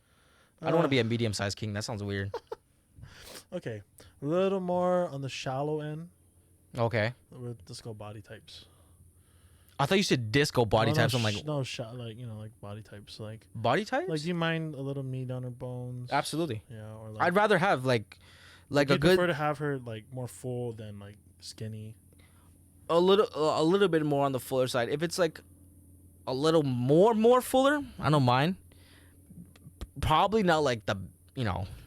I don't want to be a medium-sized king. That sounds weird. Okay. A little more on the shallow end. Okay. With disco body types. I thought you said disco body No, types. No, I'm like, no, like body types. Like body types? do you mind a little meat on her bones? Absolutely. Yeah, or like I'd rather have like you a good prefer to have her like more full than like skinny. a little bit more on the fuller side. If it's like a little more fuller, I don't mind. Probably not like the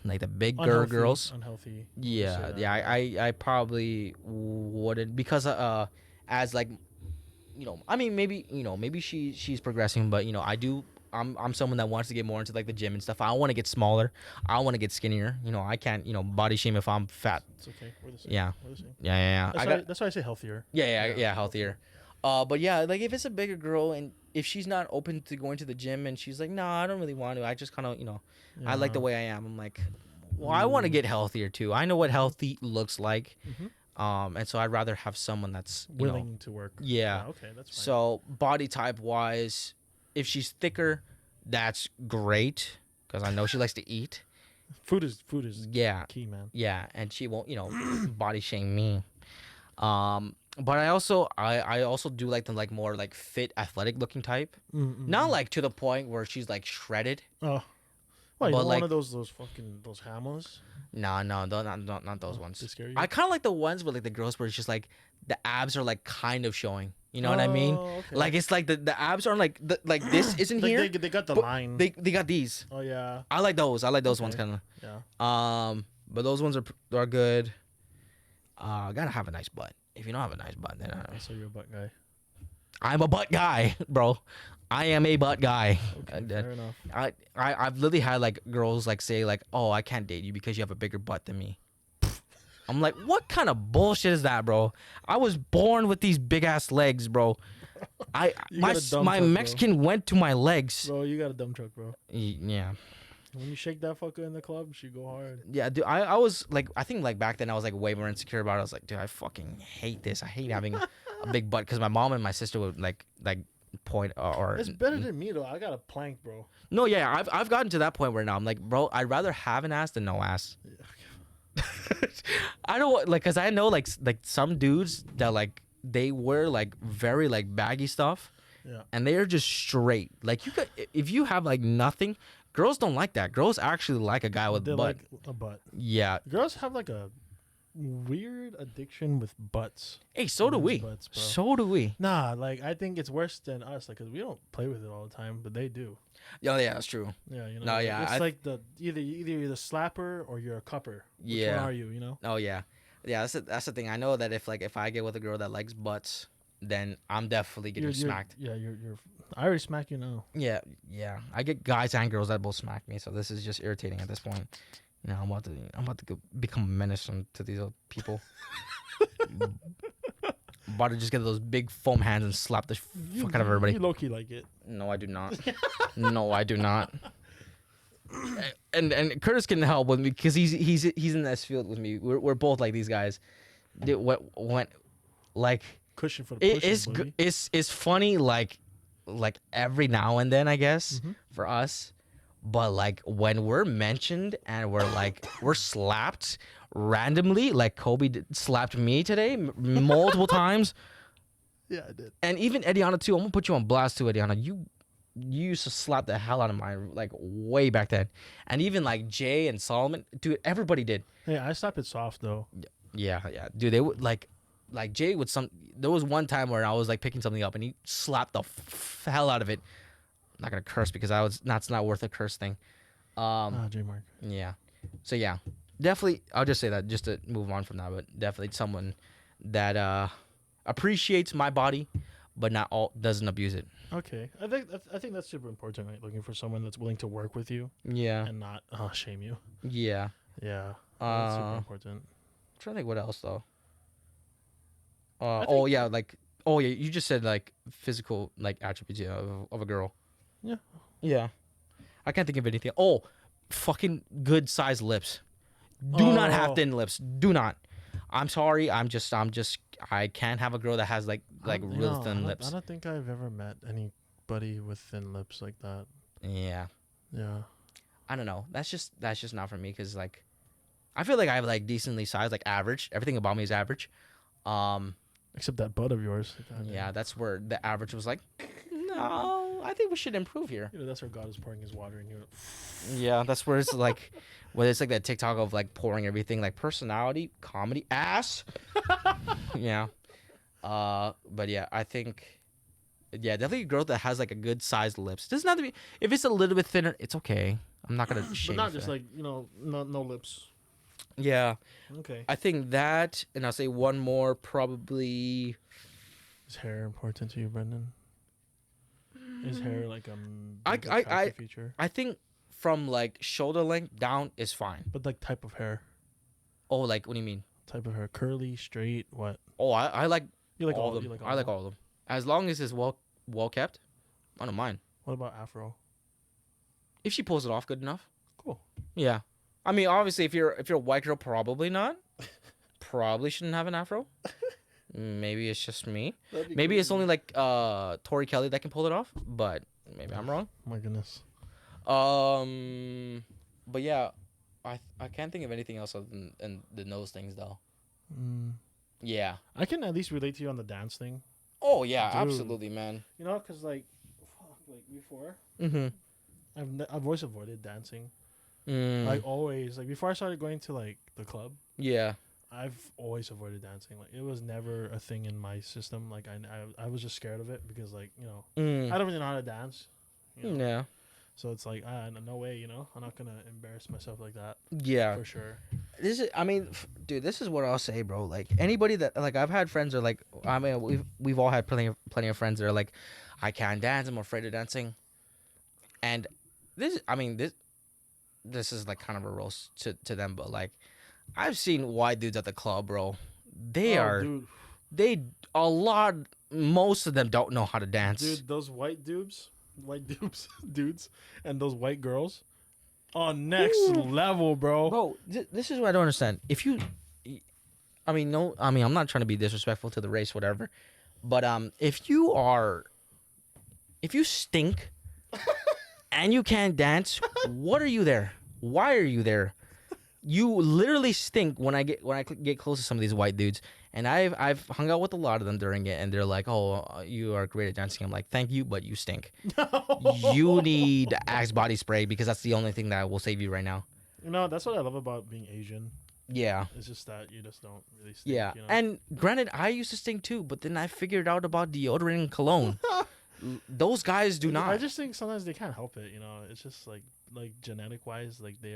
like the big girls. Unhealthy. Yeah, say yeah. that. I probably wouldn't because as like I mean maybe she's progressing, but I'm someone that wants to get more into like the gym and stuff. I want to get smaller. I want to get skinnier. I can't body shame if I'm fat. It's okay. We're the same. Yeah. We're the same. Yeah. That's why I say healthier. Yeah, healthier. But yeah, like if it's a bigger girl and if she's not open to going to the gym and she's like, no, I don't really want to. I just kind of, I like the way I am. I'm like, well, I want to get healthier too. I know what healthy looks like. And so I'd rather have someone that's willing to work. Yeah. Okay, that's fine. So body type wise, if she's thicker, that's great because I know she likes to eat. Food is Yeah. key, man. Yeah, and she won't, body shame me. But I also do like the more like fit, athletic looking type. Not like to the point where she's like shredded. Oh. Well, you But, know like- one of those hammers? No, not those ones. They scare you? I kind of like the ones where like the girls where it's just like the abs are like kind of showing. You know what I mean? Oh, okay. Like it's like the abs aren't like like this isn't Like, here. They got the but line. They got these. Oh yeah. I like those. I like those ones Okay. kind of. Yeah. But those ones are good. Gotta have a nice butt. If you don't have a nice butt, then So you're a butt guy. I'm a butt guy, bro. I am a butt guy. Okay, fair enough. I've literally had like girls like say like, oh, I can't date you because you have a bigger butt than me. I'm like, what kind of bullshit is that, bro? I was born with these big ass legs, bro. You got a dump My truck, bro. Mexican went to my legs. Bro, you got a dump truck, bro. Yeah. When you shake that fucker in the club, she go hard. Yeah, dude, I was like, I think like back then I was like way more insecure about it. I was like, dude, I fucking hate this. I hate having a big butt because my mom and my sister would like point or. It's better than me though. I got a plank, bro. No, yeah, I've gotten to that point where now I'm like, bro, I'd rather have an ass than no ass. I don't like, cause I know like some dudes that like they wear like very like baggy stuff, Yeah. and they are just straight. Like you could, if you have like nothing, girls don't like that. Girls actually like a guy with They butt. like a butt. Yeah. Girls have like a weird addiction with butts. Hey, so do we. Butts, bro. So do we. Nah, like I think it's worse than us, like, cause we don't play with it all the time, but they do. Yeah, that's true. Yeah, you know. No, like, yeah, it's like the either you're the slapper or you're a cupper. Which Yeah. one are you? You know. Oh yeah, yeah. That's the thing. I know that if I get with a girl that likes butts, then I'm definitely getting smacked. Yeah, you're. I already smack you now. Yeah. I get guys and girls that both smack me, so this is just irritating at this point. You know, I'm about to go become a menace to these other people. About to just get those big foam hands and slap the fuck out of everybody. You low key like it. No, I do not. No, I do not. and Curtis can help with me because he's in this field with me. We're both like these guys. Dude, when like Cushion for the pushing, it's buddy. it's funny like every now and then I guess Mhm. for us, but like when we're mentioned and we're slapped randomly, like Kobe slapped me today multiple times, Yeah, I did. and even Ediana too. I'm gonna put you on blast too, Ediana. You used to slap the hell out of mine like way back then, and even like Jay and Solomon, dude. Everybody did. Hey, I slap it soft though. Yeah, dude. They would like Jay would some. There was one time where I was like picking something up and he slapped the hell out of it. I'm not gonna curse because that's not worth a curse thing. J Mark. Yeah. So yeah, definitely. I'll just say that just to move on from that, but definitely someone that appreciates my body, but doesn't abuse it. Okay, I think that's super important, right? Looking for someone that's willing to work with you Yeah. and not shame you. Yeah. Yeah, that's super I'm important. trying to think what else though. think- You just said like physical like attributes of a girl. Yeah. Yeah. I can't think of anything. Oh, fucking good sized lips. Do not have Oh. thin lips. Do not. I'm sorry. I can't have a girl that has like real thin lips. I don't think I've ever met anybody with thin lips like that. Yeah. Yeah. I don't know. That's just not for me because like I feel like I have like decently sized, like average. Everything about me is average. Except that butt of yours. Yeah, that's where the average was like, no, I think we should improve here. You know, that's where God is pouring His water in you. Yeah, that's where it's like, where it's like that TikTok of like pouring everything, like personality, comedy, ass. Yeah. But yeah, I think, yeah, definitely a girl that has like a good sized lips. Doesn't have to be. If it's a little bit thinner, it's okay. I'm not gonna shame. But not you for just that. like no lips. Yeah, Okay. I think that, and I'll say one more probably. Is hair important to you, Brendan? Is hair like I- big I- attractive feature? I think from like shoulder length down is fine. But like type of hair, Oh, like what do you mean? type of hair, curly, straight, what? Oh, I like You like all all of them. You like I like them? all of them. As long as it's well kept, I don't mind. What about afro? If she pulls it off good enough. Cool. Yeah. I mean, obviously, if you're a white girl, probably not. Probably shouldn't have an afro. Maybe it's just me. Maybe it's only like Tori Kelly that can pull it off, but maybe I'm wrong. My goodness. But yeah, I can't think of anything else other than those things though. Yeah. I can at least relate to you on the dance thing. Oh yeah, Dude. absolutely, man. You know, cause like before, Mm-hmm. I've always avoided dancing. Mm, Like always, like before I started going to like the club, yeah. I've always avoided dancing. Like it was never a thing in my system. Like I was just scared of it because like Mm, I don't really know how to dance. You know? yeah. So it's like no way. I'm not gonna embarrass myself like that Yeah. for sure. This is, I mean, dude, this is what I'll say, bro. Like anybody that, like, I've had friends that are like, I mean, we've all had plenty of friends that are like, I can't dance. I'm afraid of dancing. And this is like kind of a roast to them, but like, I've seen white dudes at the club, bro. Dude, Most of them don't know how to dance. dude, those dudes, dudes, and those white girls, on next Ooh. level, bro. Bro, this is what I don't understand. I'm not trying to be disrespectful to the race, whatever, but if you stink and you can't dance, what are you there? Why are you there? You literally stink when I get close to some of these white dudes, and I've hung out with a lot of them during it, and they're like, "Oh, you are great at dancing." I'm like, "Thank you, but you stink. You need Axe body spray because that's the only thing that will save you right now." That's what I love about being Asian. Yeah. It's just that you just don't really stink. Yeah, You know? and granted, I used to stink too, but then I figured out about deodorant and cologne. Those guys do not. I just think sometimes they can't help it. It's just like genetic wise, like they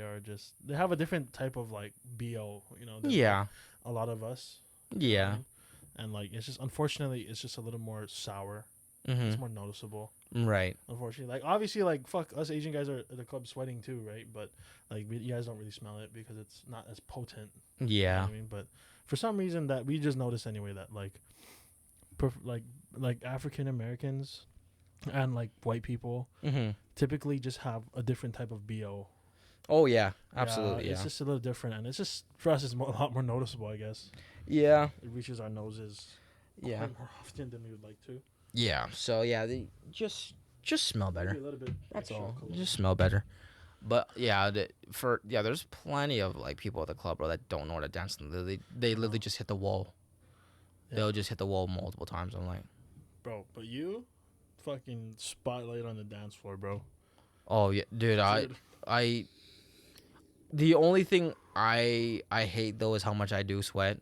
have a different type of like bo. Than, Yeah, like, a lot of us. yeah, And like it's just unfortunately it's just a little more sour. hmm It's more noticeable. right. Unfortunately, like obviously, like fuck us Asian guys are at the club sweating too, right? But like you guys don't really smell it because it's not as potent. You know Yeah, what I mean, but for some reason that we just noticed anyway that like African Americans and like white people hmm typically just have a different type of bo. Oh yeah, absolutely. It's Yeah. just a little different, and it's just for us, it's a lot more noticeable, I guess. Yeah. It reaches our noses Yeah. quite more often than we would like to. Yeah. So yeah, they just smell better. Maybe a little bit. That's extra all. cologne. Just smell better. But yeah, there's plenty of like people at the club, bro, that don't know how to dance. They literally just hit the wall. Yeah. They'll just hit the wall multiple times. I'm like, Bro, but you, fucking spotlight on the dance floor, bro. oh yeah, dude. Dude. I the only thing I hate though is how much I do sweat.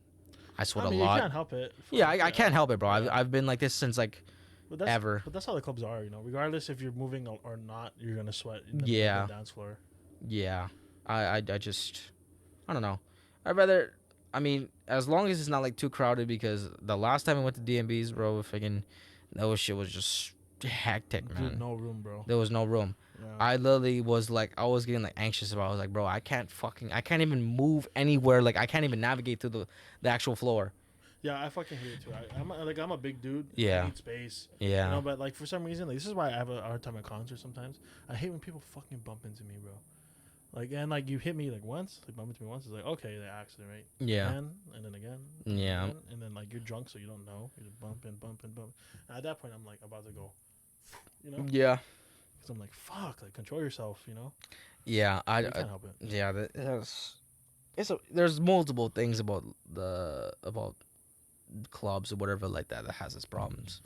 I sweat I mean, a lot. you can't help it. Yeah, I can't help it, bro. Yeah. I've been like this since like But that's, ever. But that's how the clubs are, you know. Regardless if you're moving or not, you're gonna sweat in the Yeah. dance floor. Yeah, I just I don't know. I'd rather. I mean, as long as it's not like too crowded, because the last time I went to DMBs, bro, freaking that shit was just hectic, man. Dude, no room, bro. There was no room. Yeah. I literally was like, I was getting like anxious about it. I was like, bro, I can't even move anywhere. Like, I can't even navigate through the actual floor. Yeah, I fucking hate it too. I'm a big dude. Yeah. I need space. Yeah. You know, but like for some reason, like this is why I have a hard time at concerts sometimes. I hate when people fucking bump into me, bro. Like, and like you hit me like once, like bump into me once. It's like, okay, the accident, right? Yeah. Again, and then again. Yeah. Again, and then like you're drunk, so you don't know. You're just bumping. And at that point, I'm like about to go. You know? Yeah. Because I'm like, fuck, like control yourself, you know? Yeah. You can't help it. Yeah. There's multiple things about clubs or whatever like that has its problems.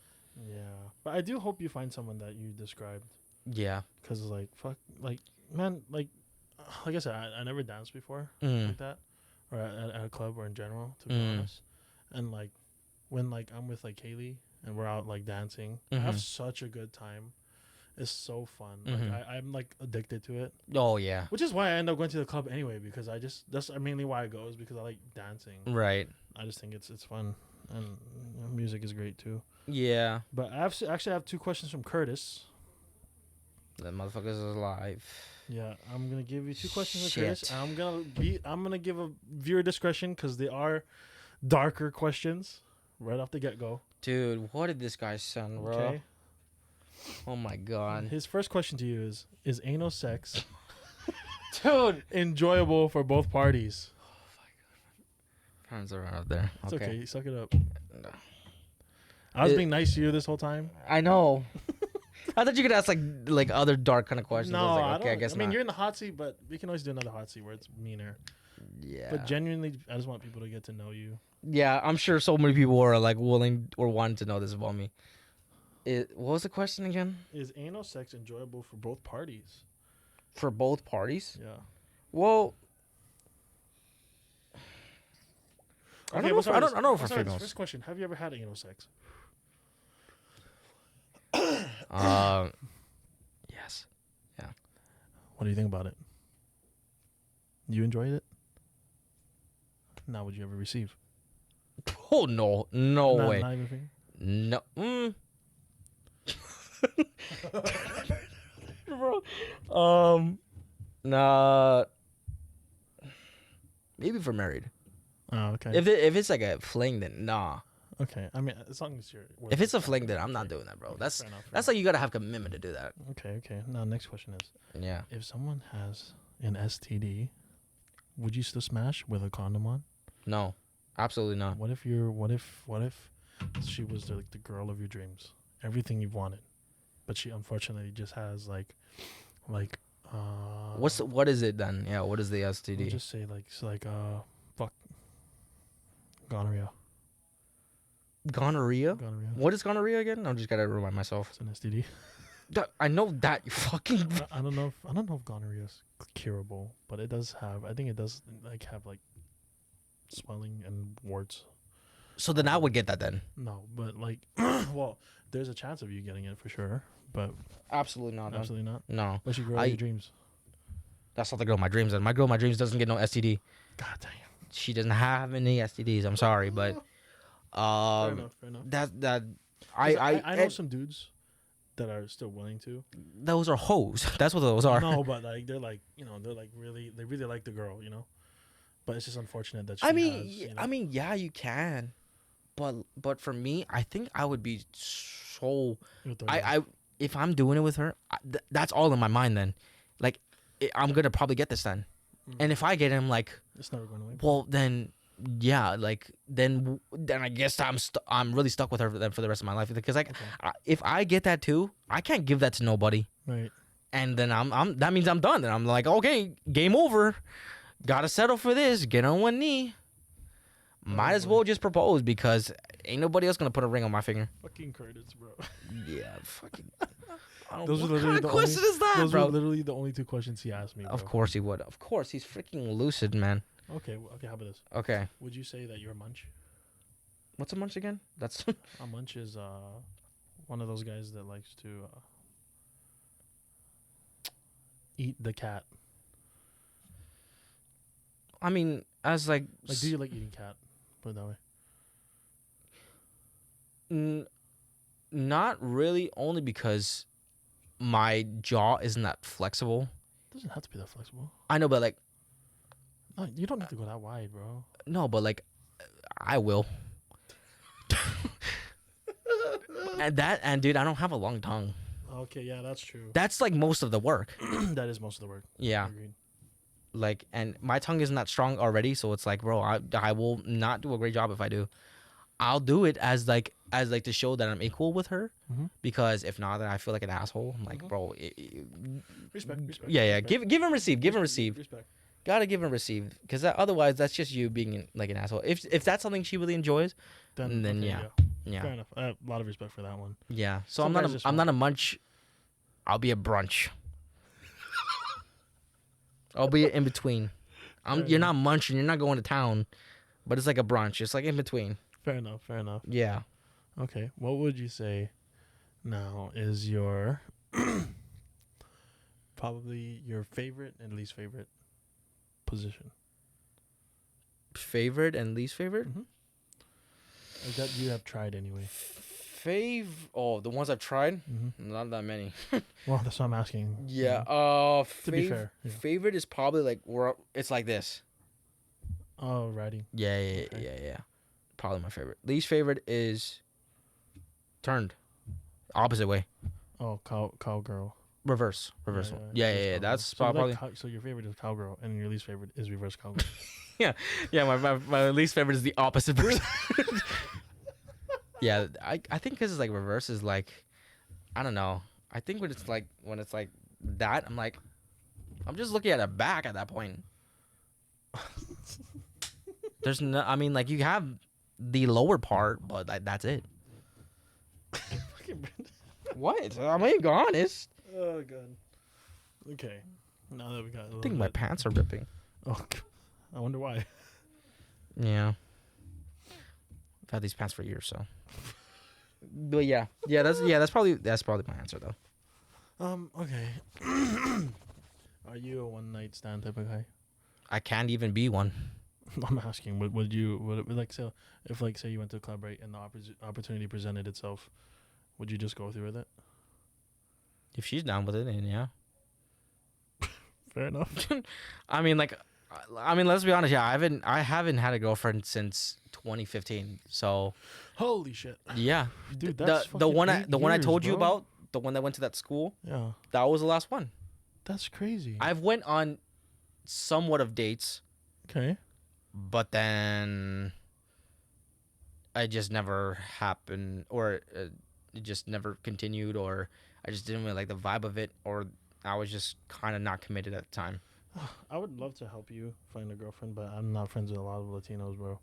Yeah. But I do hope you find someone that you described. Yeah. Because, like, fuck, like, man, like I said, I never danced before Mm. like that. Or at a club or in general, to be Mm. honest. And, like, when, like, I'm with, like, Kaylee and we're out, like, dancing, I have Mhm. such a good time. It's so fun. Mhm. Like, I'm, like, addicted to it. Oh yeah. Which is why I end up going to the club anyway, because that's mainly why I go, is because I like dancing. Right. I just think it's fun, and music is great too. Yeah. But actually have 2 questions from Curtis. The motherfuckers is alive. Yeah, I'm gonna give you 2 questions from Curtis. Shit. I'm gonna give a viewer discretion because they are darker questions right off the get go. Dude, what did this guy send, bro? Okay. Oh my god. His first question to you is anal sex Dude. enjoyable for both parties? Friends are out there. It's okay. You suck it up. No. I was It- being nice to you this whole time. I know. I thought you could ask like other dark kind of questions. No, I was like, I okay, don't. I guess mean, not. you're in the hot seat, but we can always do another hot seat where it's meaner. Yeah. But genuinely, I just want people to get to know you. Yeah, I'm sure so many people are like willing or wanting to know this about me. What was the question again? Is anal sex enjoyable for both parties? For both parties? Yeah. Well, I don't know. what's I don't know for females. females. First question: have you ever had anal sex? Yes. What do you think about it? You enjoyed it? Now, would you ever receive? Oh no, no way. Not even finger? No. Bro. Nah. Maybe for married. Oh, okay. If it's like a fling, then nah. Okay. I mean, as long as you're. If it's a fling, then I'm not doing that, bro. That's Fair enough, that's like you gotta have commitment to do that. Okay. Now, next question is: Yeah. if someone has an STD, would you still smash with a condom on? No. Absolutely not. What if she was the girl of your dreams, everything you've wanted, but she unfortunately just has like What is it then? Yeah. What is the we'll STD? just say fuck gonorrhea. Gonorrhea. Gonorrhea. What is gonorrhea again? I'm just gotta remind myself. It's an STD. I know that you fucking. I don't know if gonorrhea is curable, but it does have. I think it does have swelling and warts. So then I would get that then. No, but well, there's a chance of you getting it for sure, but Absolutely not. absolutely not. No. What's your girl of your dreams? That's not the girl of my dreams. And my girl of my dreams doesn't get no STD. God damn. She doesn't have any STDs. I'm sorry, but Fair enough. that 'Cause I know and some dudes that are still willing to. those are hoes. That's what those are. No, but they're they really like the girl, you know. But it's just unfortunate that she I mean, has, you know. I mean, yeah, you can, but for me, I think I would be so. You'll throw it out. I if I'm doing it with her, that's all in my mind. Then, like, I'm gonna probably get this then. And if I get it, I'm like, It's never going away. well, then yeah, like then I guess I'm really stuck with her then for the rest of my life because like Okay. if I get that too, I can't give that to nobody, Right. and then I'm that means I'm done. Then I'm like, okay, game over. Gotta settle for this. Get on one knee. Might as boy. well just propose because ain't nobody else gonna put a ring on my finger. Fucking credits, bro. Yeah, fucking. Those what are literally kind the of question only, is that, Those bro? were literally the only 2 questions he asked me, bro. Of course he would. Of course he's freaking lucid, man. Okay, okay, how about this? Okay, Would you say that you're a munch? what's a munch again? That's. A munch is one of those guys that likes to eat the cat. I mean, as like. Like, do you like eating cat? Put it that way. Not really, only because my jaw isn't that flexible. It doesn't have to be that flexible. I know, but like, No, you don't need to go that wide, bro. no, but like, I will. and dude, I don't have a long tongue. Okay, yeah, that's true. That's like most of the work. That is most of the work. Yeah, Agreed. like, and my tongue isn't that strong already, so it's like, bro, I will not do a great job if I do. I'll do it as like to show that I'm equal with her, Mhm. because if not, then I feel like an asshole. I'm like, Mhm. bro, Respect. yeah, respect, give and receive, give and receive. Respect. Gotta give and receive, because otherwise that's just you being like an asshole. If that's something she really enjoys, then okay, yeah. Fair Yeah, enough. I have a lot of respect for that one. yeah. So Some I'm not guys a, just I'm want- not a munch. I'll be a brunch. I'll be in between. Fair You're enough. not munching. You're not going to town, but it's like a brunch. It's like in between. Fair enough. Fair enough. Yeah. Okay, what would you say now is your probably your favorite and least favorite position? Favorite and least favorite. Like that you have tried anyway. Oh, the ones I've tried. Mm-hmm. Not that many. Well, that's what I'm asking. Yeah. To be fair. Yeah. Favorite is probably like where it's like this. Oh, righty. Yeah. Okay. Yeah. Probably my favorite. Least favorite is turned opposite way. Oh, cowgirl. Reverse. Yeah, One. reverse Yeah. cowgirl. That's So you like probably. so your favorite is cowgirl, and your least favorite is reverse cowgirl. Yeah. My least favorite is the opposite person. Yeah. I think because it's like reverse is like, I don't know. I think when it's like that, I'm like, I'm just looking at a back at that point. There's no. I mean, like you have the lower part, but that's it. What? I'm being honest. Oh god. Okay. Now that we got. I think my pants are ripping. Oh, I wonder why. Yeah. I've had these pants for years, so. But yeah, that's probably my answer though. Okay. Are you a one night stand type of guy? I can't even be one. I'm asking. Would like so if like say you went to a club, right, and the opportunity presented itself, would you just go through with it? If she's down with it, then yeah. Fair enough. I mean, let's be honest. Yeah, I haven't had a girlfriend since 2015. So Holy shit, yeah, dude. That's the one I years, told you bro. about, the one that went to that school, Yeah, that was the last one. that's crazy. I've went on somewhat of dates, Okay. but then I just never happened, or it just never continued, or I just didn't really like the vibe of it, or I was just kind of not committed at the time. I would love to help you find a girlfriend, but I'm not friends with a lot of Latinos, bro.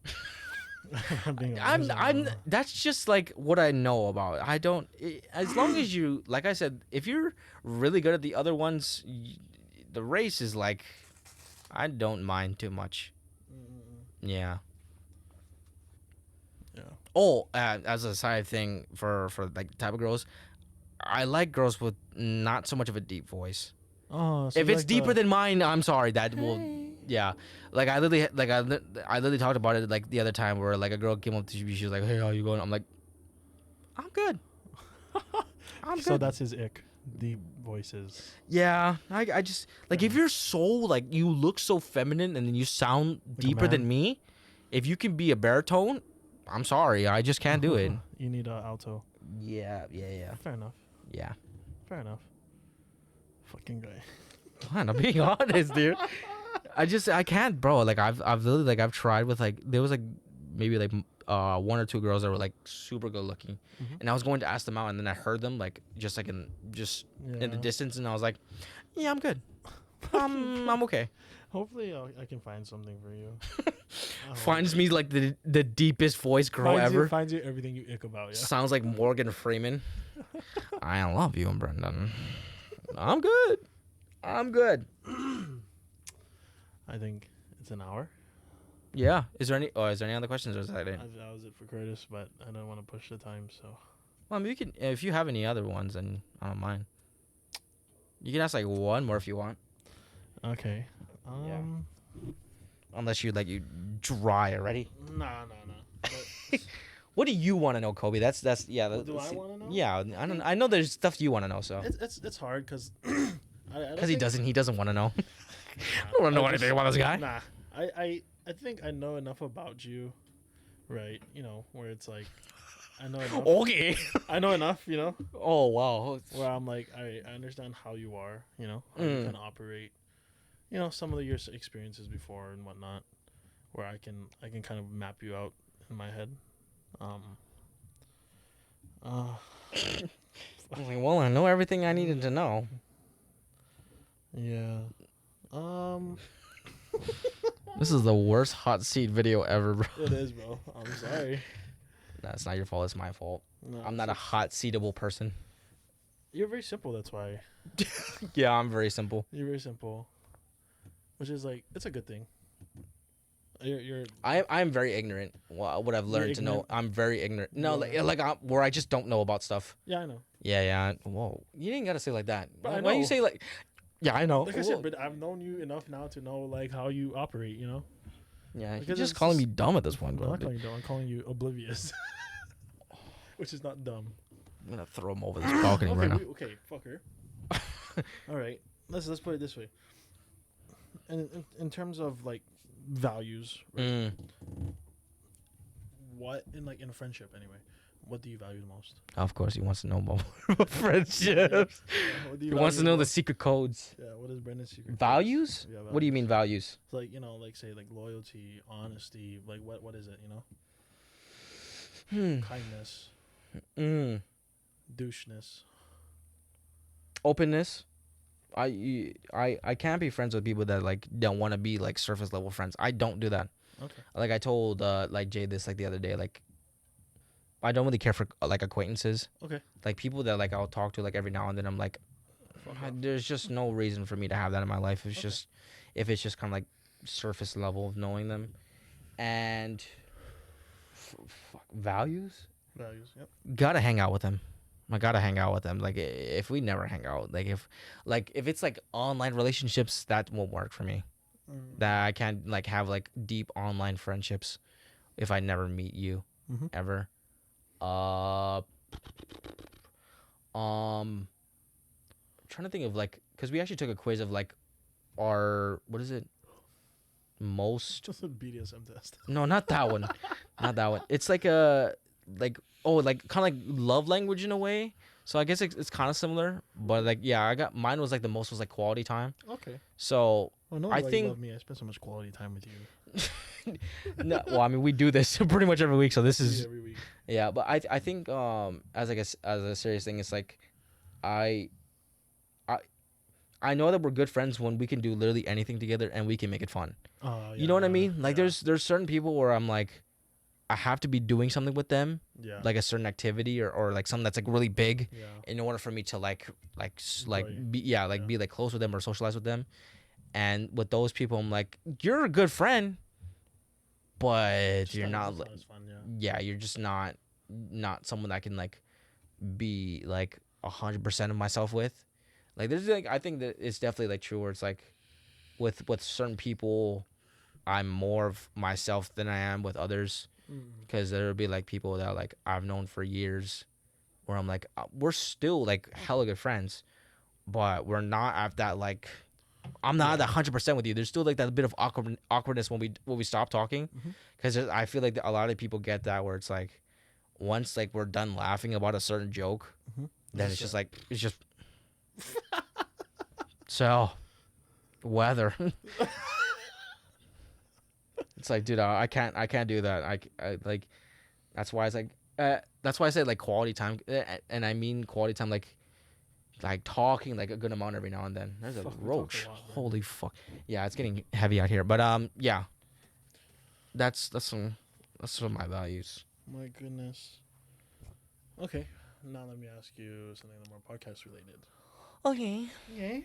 I'm being honest, I'm that's just like what I know about. I don't as long as you, like I said, if you're really good at the other ones, the race is like, I don't mind too much. Yeah. Yeah. Oh, as a side thing for like type of girls, I like girls with not so much of a deep voice. Oh, so If you it's like deeper than mine, I'm sorry. That will, yeah. Like I literally talked about it like the other time where like a girl came up to me, she was like, "Hey, how you going?" I'm like, "I'm good. I'm good." So that's his ick. Deep voices. Yeah, I just like if you're so like you look so feminine and then you sound a deeper than man. me, if you can be a baritone, I'm sorry, I just can't do it. You need a alto. Yeah. Fair enough. Yeah. Fair enough. Fucking guy. Man, I'm being honest, dude. I can't, bro. Like I've literally like I've tried with like there was like maybe like one or two girls that were like super good looking, Mhm. and I was going to ask them out, and then I heard them like just like in the Yeah. distance, and I was like, yeah, I'm good. I'm okay. Hopefully, I can find something for you. Finds me like the deepest voice girl ever. Finds you everything you ick about. Yeah. Sounds like Morgan Freeman. I love you, Brendan. I'm good. I'm good. I think it's an hour. Yeah. Is there any other questions, or is that it? That was it for Curtis, but I don't want to push the time, so. Well, I mean, you can if you have any other ones, then I don't mind. You can ask like one more if you want, Okay. Yeah. unless you dry already. Nah. What do you want to know, Kobe? That's yeah. What do I wanna know? Yeah, I know there's stuff you want to know, so It's hard because. because he doesn't want to know. I don't want to know anything about this guy. Nah. I think I know enough about you, right? You know, where it's like, I know enough. Okay. I know enough, you know, Oh wow. where I'm like, I understand how you are, you know, how you can operate, you know, some of your experiences before and whatnot, where I can kind of map you out in my head. I was like, well, I know everything I needed to know. Yeah. This is the worst hot seat video ever, bro. It is, bro. I'm sorry. That's not your fault. It's my fault. No, I'm not a hot seatable person. You're very simple. That's why Yeah, I'm very simple. you're very simple, which is like it's a good thing. You're I'm very ignorant. Well, what I've learned to know, ignorant? I'm very ignorant. No, Yeah. where I just don't know about stuff. yeah, I know. Yeah. Whoa, you didn't gotta say like that. But I Why you know. say like? Yeah, I know. Like I said, but I've known you enough now to know like how you operate. You know. Yeah, you're because just it's calling me just- dumb at this point, I'm bro. not calling you dumb. I'm calling you oblivious, which is not dumb. I'm gonna throw him over this balcony right now. Okay, fucker. All right, let's put it this way. In terms of like values, right? Mm. What in a friendship anyway? What do you value the most? Of course, he wants to know about friendships. What do He you wants to value know the most? secret codes. Yeah, what is Brendan's secret? Values? Yeah, What do you mean values? It's like like say like loyalty, honesty, like what is it? You know, kindness, doucheness. Openness. I can't be friends with people that like don't want to be like surface level friends. I don't do that. Okay. Like I told like Jay this like the other day. Like I don't really care for like acquaintances. Okay. Like people that like I'll talk to like every now and then. I'm like, Fuck off. there's just no reason for me to have that in my life. It's Okay. just if it's just kind of like surface level of knowing them, and values. Values. Yep. Gotta hang out with them. I gotta hang out with them. Like if we never hang out, like if it's like online relationships, that won't work for me. That I can't like have like deep online friendships if I never meet you Mhm. ever. Trying to think of like because we actually took a quiz of like our what is it most Just a BDSM test. no not that one not that one it's like a like like kind of like love language in a way, so I guess it's kind of similar, but like yeah I got mine was like the most was like quality time, Okay. so Well, no, I I think- love me. I spend so much quality time with you no, well I mean we do this pretty much every week, so this is every week. yeah, but I think as I guess as a serious thing it's like I know that we're good friends when we can do literally anything together and we can make it fun. You know what I mean? Like there's certain people where I'm like I have to be doing something with them, like a certain activity or like something that's like really big yeah. in order for me to Enjoy. be yeah Yeah. be like close with them or socialize with them. And with those people I'm like you're a good friend, but Just you're not as fun, yeah. yeah, you're just not someone that I can like be like 100% of myself with. Like there's like I think that it's definitely like true where it's like with certain people I'm more of myself than I am with others, because there'll be like people that like I've known for years where I'm like we're still like hella good friends, but we're not at that like I'm not at that 100% with you. There's still like that bit of awkwardness when we stop talking, because I feel like a lot of people get that where it's like once like we're done laughing about a certain joke, then it's just like it's just so Weather. It's like, dude, I can't do that. I like, that's why it's like, that's why I said like quality time, and I mean quality time like talking like a good amount every now and then. There's a Fuck, we talk a roach. lot, man. Holy fuck. Yeah, it's getting heavy out here. But yeah, that's some of my values. My goodness. Okay, now let me ask you something a little more podcast related. Okay. Okay.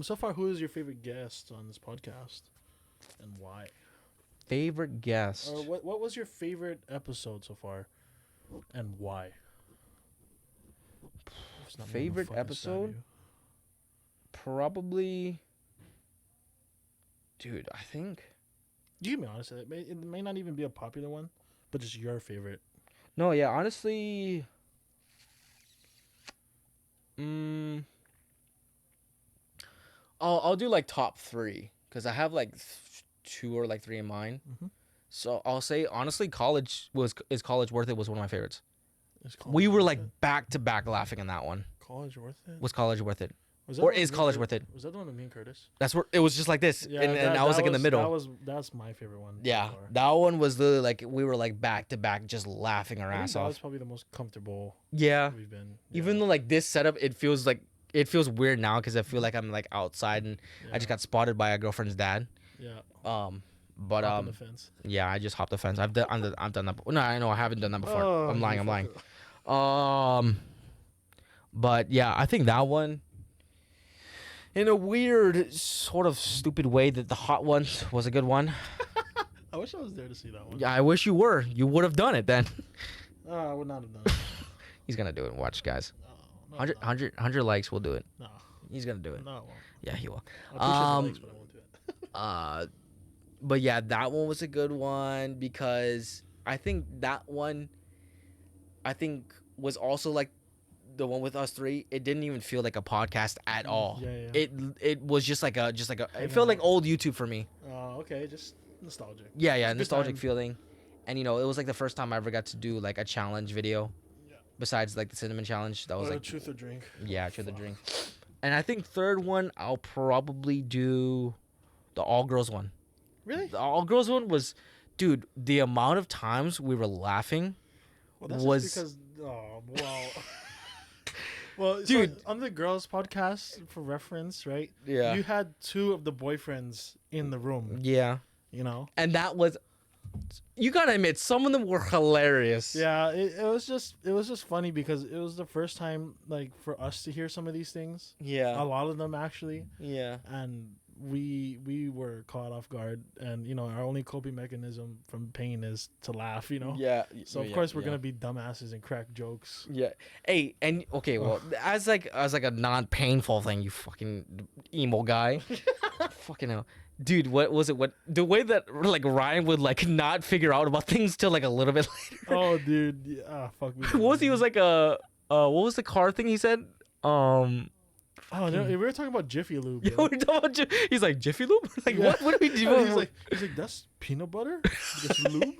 So far, who is your favorite guest on this podcast, and why? Favorite guest. Or what was your favorite episode so far, and why? It's not me, I'm gonna Favorite fucking stab episode? you. Probably. Dude, I think. You can be honest. It may not even be a popular one, but just your favorite. No, yeah, honestly. I'll do like top 3 because I have like 2 or like 3 in mind. Mhm. So I'll say honestly, is college worth it was one of my favorites. Is We College were Worth like It? back to back laughing in that one. College Worth It. Was college worth it? Was that Or the one is with college me worth it? Was that the one with me and Curtis? That's where it was just like this, and that- I was that like in the middle. That's my favorite one. so Yeah, far. that one was literally like we were like back to back, just laughing our I think ass that was off. probably the most comfortable Yeah, we've been. even though like this setup, it feels weird now because I feel like I'm like outside and I just got spotted by a girlfriend's dad. Yeah. But Hop on the fence. yeah, I just hopped the fence. I've done that. No, I know I haven't done that before. Oh, I'm lying. you I'm lying. fucker. But yeah, I think that one, in a weird sort of stupid way, that the hot one was a good one. I wish I was there to see that one. Yeah, I wish you were. You would have done it then. I would not have done it. He's gonna do it. Watch, guys. No, 100 likes. We'll do it. No, He's gonna do it. no, I won't. Yeah, he will. I appreciate the likes, but I won't do it. But yeah, that one was a good one because I think that one, was also like the one with us 3. It didn't even feel like a podcast at all. Yeah. It was just like a. It Hanging felt like out. old YouTube for me. Okay, just nostalgic. Yeah, It's a good nostalgic time. feeling, and it was like the first time I ever got to do like a challenge video. Yeah. Besides like the cinnamon challenge, that was Or like truth or drink. yeah, truth or Fuck. drink. And I think third one I'll probably do the all girls one. Really? The all girls one was, dude, the amount of times we were laughing. Well, that's was- just because. Oh wow. Well, Dude. so on the girls' podcast, for reference, right? Yeah. You had 2 of the boyfriends in the room. Yeah. You know. And that was, you gotta admit, some of them were hilarious. Yeah, it was just funny because it was the first time like for us to hear some of these things. A Yeah. lot of them actually, Yeah. and we were caught off guard, and our only coping mechanism from pain is to laugh. Yeah. So of course we're gonna be dumbasses and crack jokes. Yeah. Hey, and okay, well, as like a non-painful thing, you fucking emo guy. Fucking hell. Dude, what was it? What the way that like Ryan would like not figure out about things till like a little bit later. Oh, dude, fuck me. What was he was like what was the car thing he said? Oh no, we were talking about Jiffy Lube. Yeah, bro. we're talking about He's like Jiffy Lube. Like Yeah. what do we do? He's like that's peanut butter. That's lube.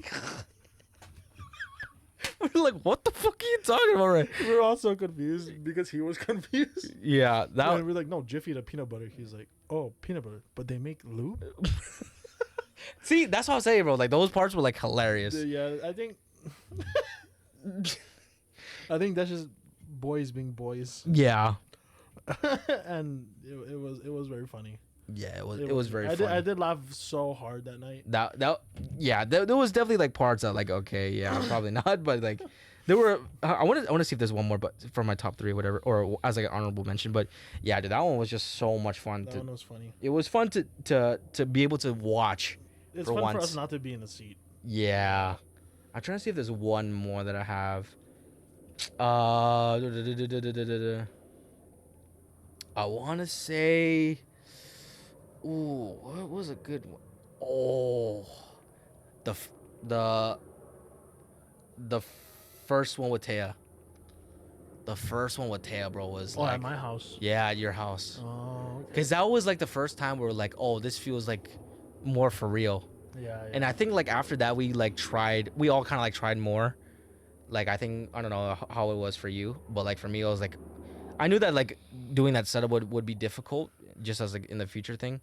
We're like, what the fuck are you talking about, right? We were all so confused because he was confused. Yeah, that. And we're like, no, Jiffy the peanut butter. He's like, oh, peanut butter, but they make lube. See, that's what I'm saying, bro. Like those parts were like hilarious. Yeah, I think that's just boys being boys, Yeah, and it was very funny. yeah, it was very I funny. did laugh so hard that night. There was definitely like parts that like okay, yeah, probably not, but like there were. I want to see if there's one more, but from my top 3, whatever, or as like an honorable mention. But yeah, dude, that one was just so much fun. That one was funny. It was fun to be able to watch. It's For fun for once. us not to be in the seat. Yeah, I'm trying to see if there's one more that I have. I want to say, ooh, what was a good one? Oh, the first one with Taya. The first one with Taya, bro, was Oh, like, at my house. yeah, at your house. Oh, okay. Cause that was like the first time we were like, oh, this feels like more for real. Yeah. And I think like after that we all kind of like tried more. Like I think I don't know how it was for you, but like for me, I was like, I knew that like doing that setup would be difficult just as like in the future thing,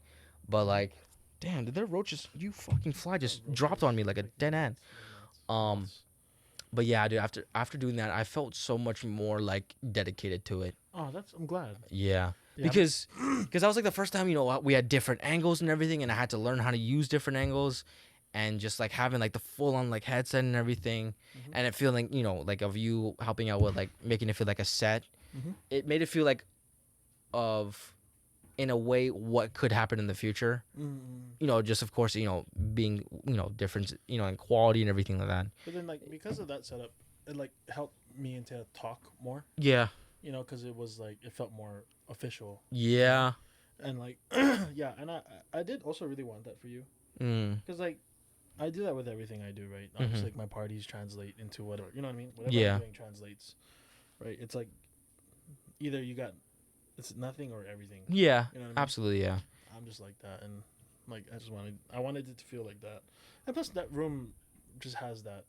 but like, damn, did there roaches? You fucking fly just dropped on me like a dead end. Um, but yeah, dude, after doing that, I felt so much more like dedicated to it. Oh, I'm glad. Yeah, Yeah, because I was like the first time, we had different angles and everything, and I had to learn how to use different angles, and just like having like the full on like headset and everything, Mhm. and it feeling like of you helping out with like making it feel like a set. Mhm. It made it feel like of in a way what could happen in the future. Just of course being different in quality and everything like that. But then like because of that setup, it like helped me into talk more. Yeah. Because it was like it felt more official. Yeah. And like yeah, and I did also really want that for you Mm. because like I do that with everything I do, right? Obviously, like my parties translate into whatever, you know what I mean? Whatever Yeah. I'm doing translates, right? It's like either it's nothing or everything. Yeah. You know what I mean? Absolutely. Yeah. I'm just like that, and like I wanted it to feel like that, and plus that room just has that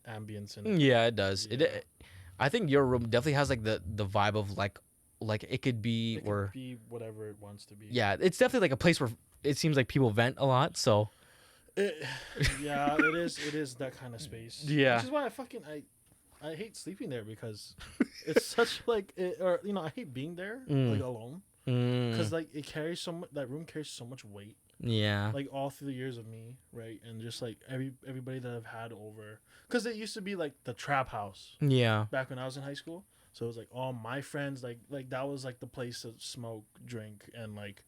ambience in it. Yeah, it does. Yeah. I think your room definitely has like the vibe of like it could be It where could be whatever it wants to be. yeah, it's definitely like a place where it seems like people vent a lot. So Yeah, it is that kind of space. Yeah. Which is why I hate sleeping there because it's such like or I hate being there like alone because like it carries that room carries so much weight yeah. like all through the years of me, right? And just like everybody that I've had over, because it used to be like the trap house Yeah. back when I was in high school. So it was like all my friends like that was like the place to smoke, drink, and like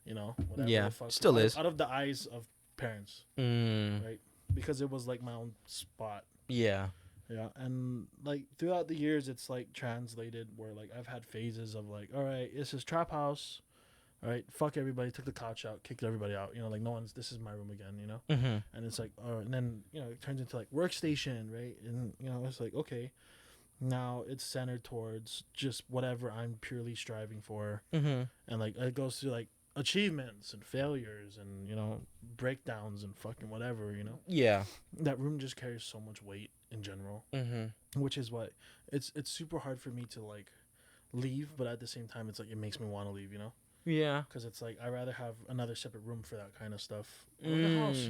whatever Yeah, the fuck. still is. Out of the eyes of parents, Mm. right? Because it was like my own spot. Yeah. Yeah, and like throughout the years, it's like translated where like I've had phases of like, all right, this is trap house, all right, fuck everybody, took the couch out, kicked everybody out, like no one's, this is my room again, Mm-hmm. and it's like, and then it turns into like workstation, right, and it's like okay, now it's centered towards just whatever I'm purely striving for, Mm-hmm. and like it goes through like achievements and failures and breakdowns and fucking whatever. Yeah. That room just carries so much weight in general, Mm-hmm. which is what it's super hard for me to like leave, but at the same time it's like it makes me want to leave, Yeah. because it's like I rather have another separate room for that kind of stuff, or a house,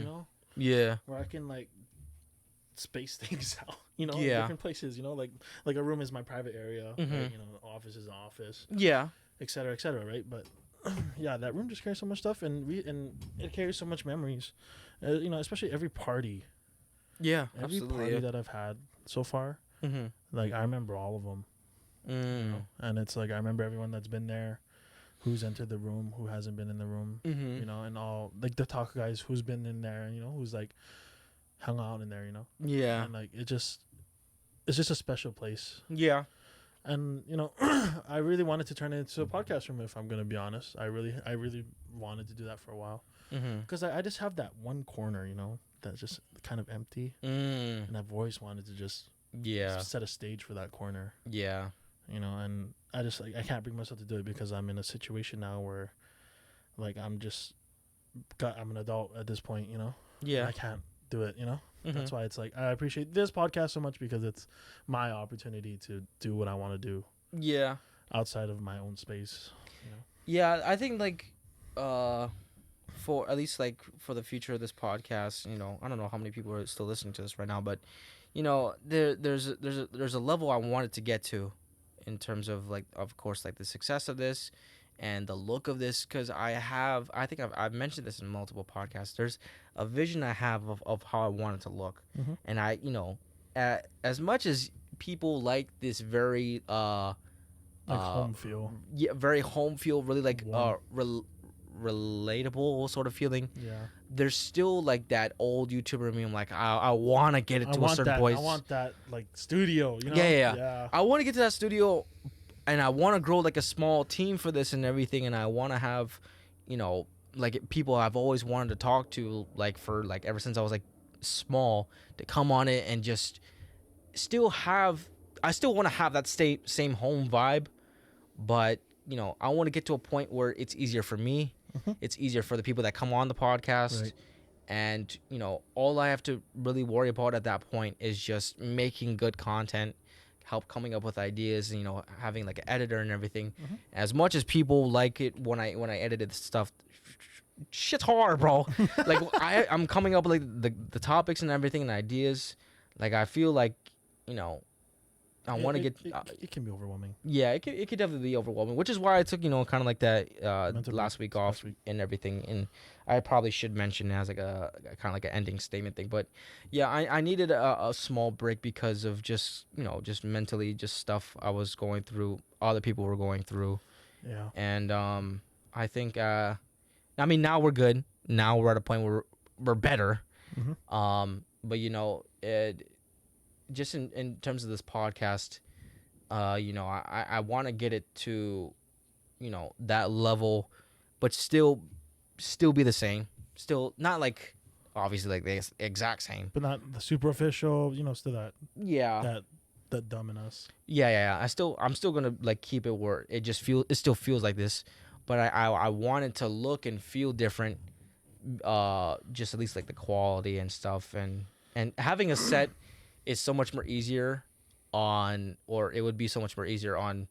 Yeah. where I can like space things out, Yeah. different places, like a room is my private area, Mhm. right? The office is an office, Yeah. et cetera, right? But yeah, that room just carries so much stuff, and it carries so much memories, especially every party. Yeah. Every party that I've had so far, Mm-hmm. like I remember all of them, and it's like I remember everyone that's been there, who's entered the room, who hasn't been in the room, Mm-hmm. and all like the talk guys who's been in there, who's like hung out in there, Yeah. and like it's just a special place, Yeah. and I really wanted to turn it into a podcast room. If I'm gonna be honest, I really wanted to do that for a while, Mm-hmm. because I just have that one corner, that's just kind of empty, and I've always wanted to just Yeah. set a stage for that corner, Yeah. and I just like I can't bring myself to do it because I'm in a situation now where like I'm an adult at this point, Yeah. I can't do it, Mm-hmm. That's why it's like I appreciate this podcast so much because it's my opportunity to do what I want to do Yeah. outside of my own space, Yeah. I think like, for at least like for the future of this podcast, I don't know how many people are still listening to this right now, but there's a level I wanted to get to, in terms of like, of course, like the success of this and the look of this, because I think I've mentioned this in multiple podcasts. There's a vision I have of how I want it to look, and I as much as people like this very like home feel. yeah, very home feel, really like Warm. relatable sort of feeling. Yeah, There's still like that old YouTuber me. I'm like, I want to get it to a certain point. I want that like studio, Yeah. I want to get to that studio, and I want to grow like a small team for this and everything, and I want to have, like people I've always wanted to talk to, like for like ever since I was like small, to come on it and just still have. I still want to have that same home vibe, but I want to get to a point where it's easier for me. It's easier for the people that come on the podcast. Right. And, all I have to really worry about at that point is just making good content, help coming up with ideas, you know, having like an editor and everything. Mhm. As much as people like it when I edited stuff, shit's hard, bro. Like I'm coming up with like the topics and everything and ideas. Like I feel like, you know, I want to get It can be overwhelming. yeah, it could definitely be overwhelming, which is why I took, you know, kind of like that Mental last break week off last week. and everything. And I probably should mention it as like a kind of like an ending statement thing. But yeah, I needed a small break because of just, you know, just mentally, just stuff I was going through, other people were going through. Yeah. And I think, I mean, now we're good. Now we're at a point where we're better. Mm-hmm. But, you know, just in terms of this podcast, you know, I want to get it to, you know, that level, but still be the same. Still not like obviously like the exact same. But not the super official. You know, still Yeah. that dumb in us. Yeah. I'm still gonna like keep it where it still feels like this, but I want it to look and feel different. Just at least like the quality and stuff, and having a set is so much more easier it would be so much more easier on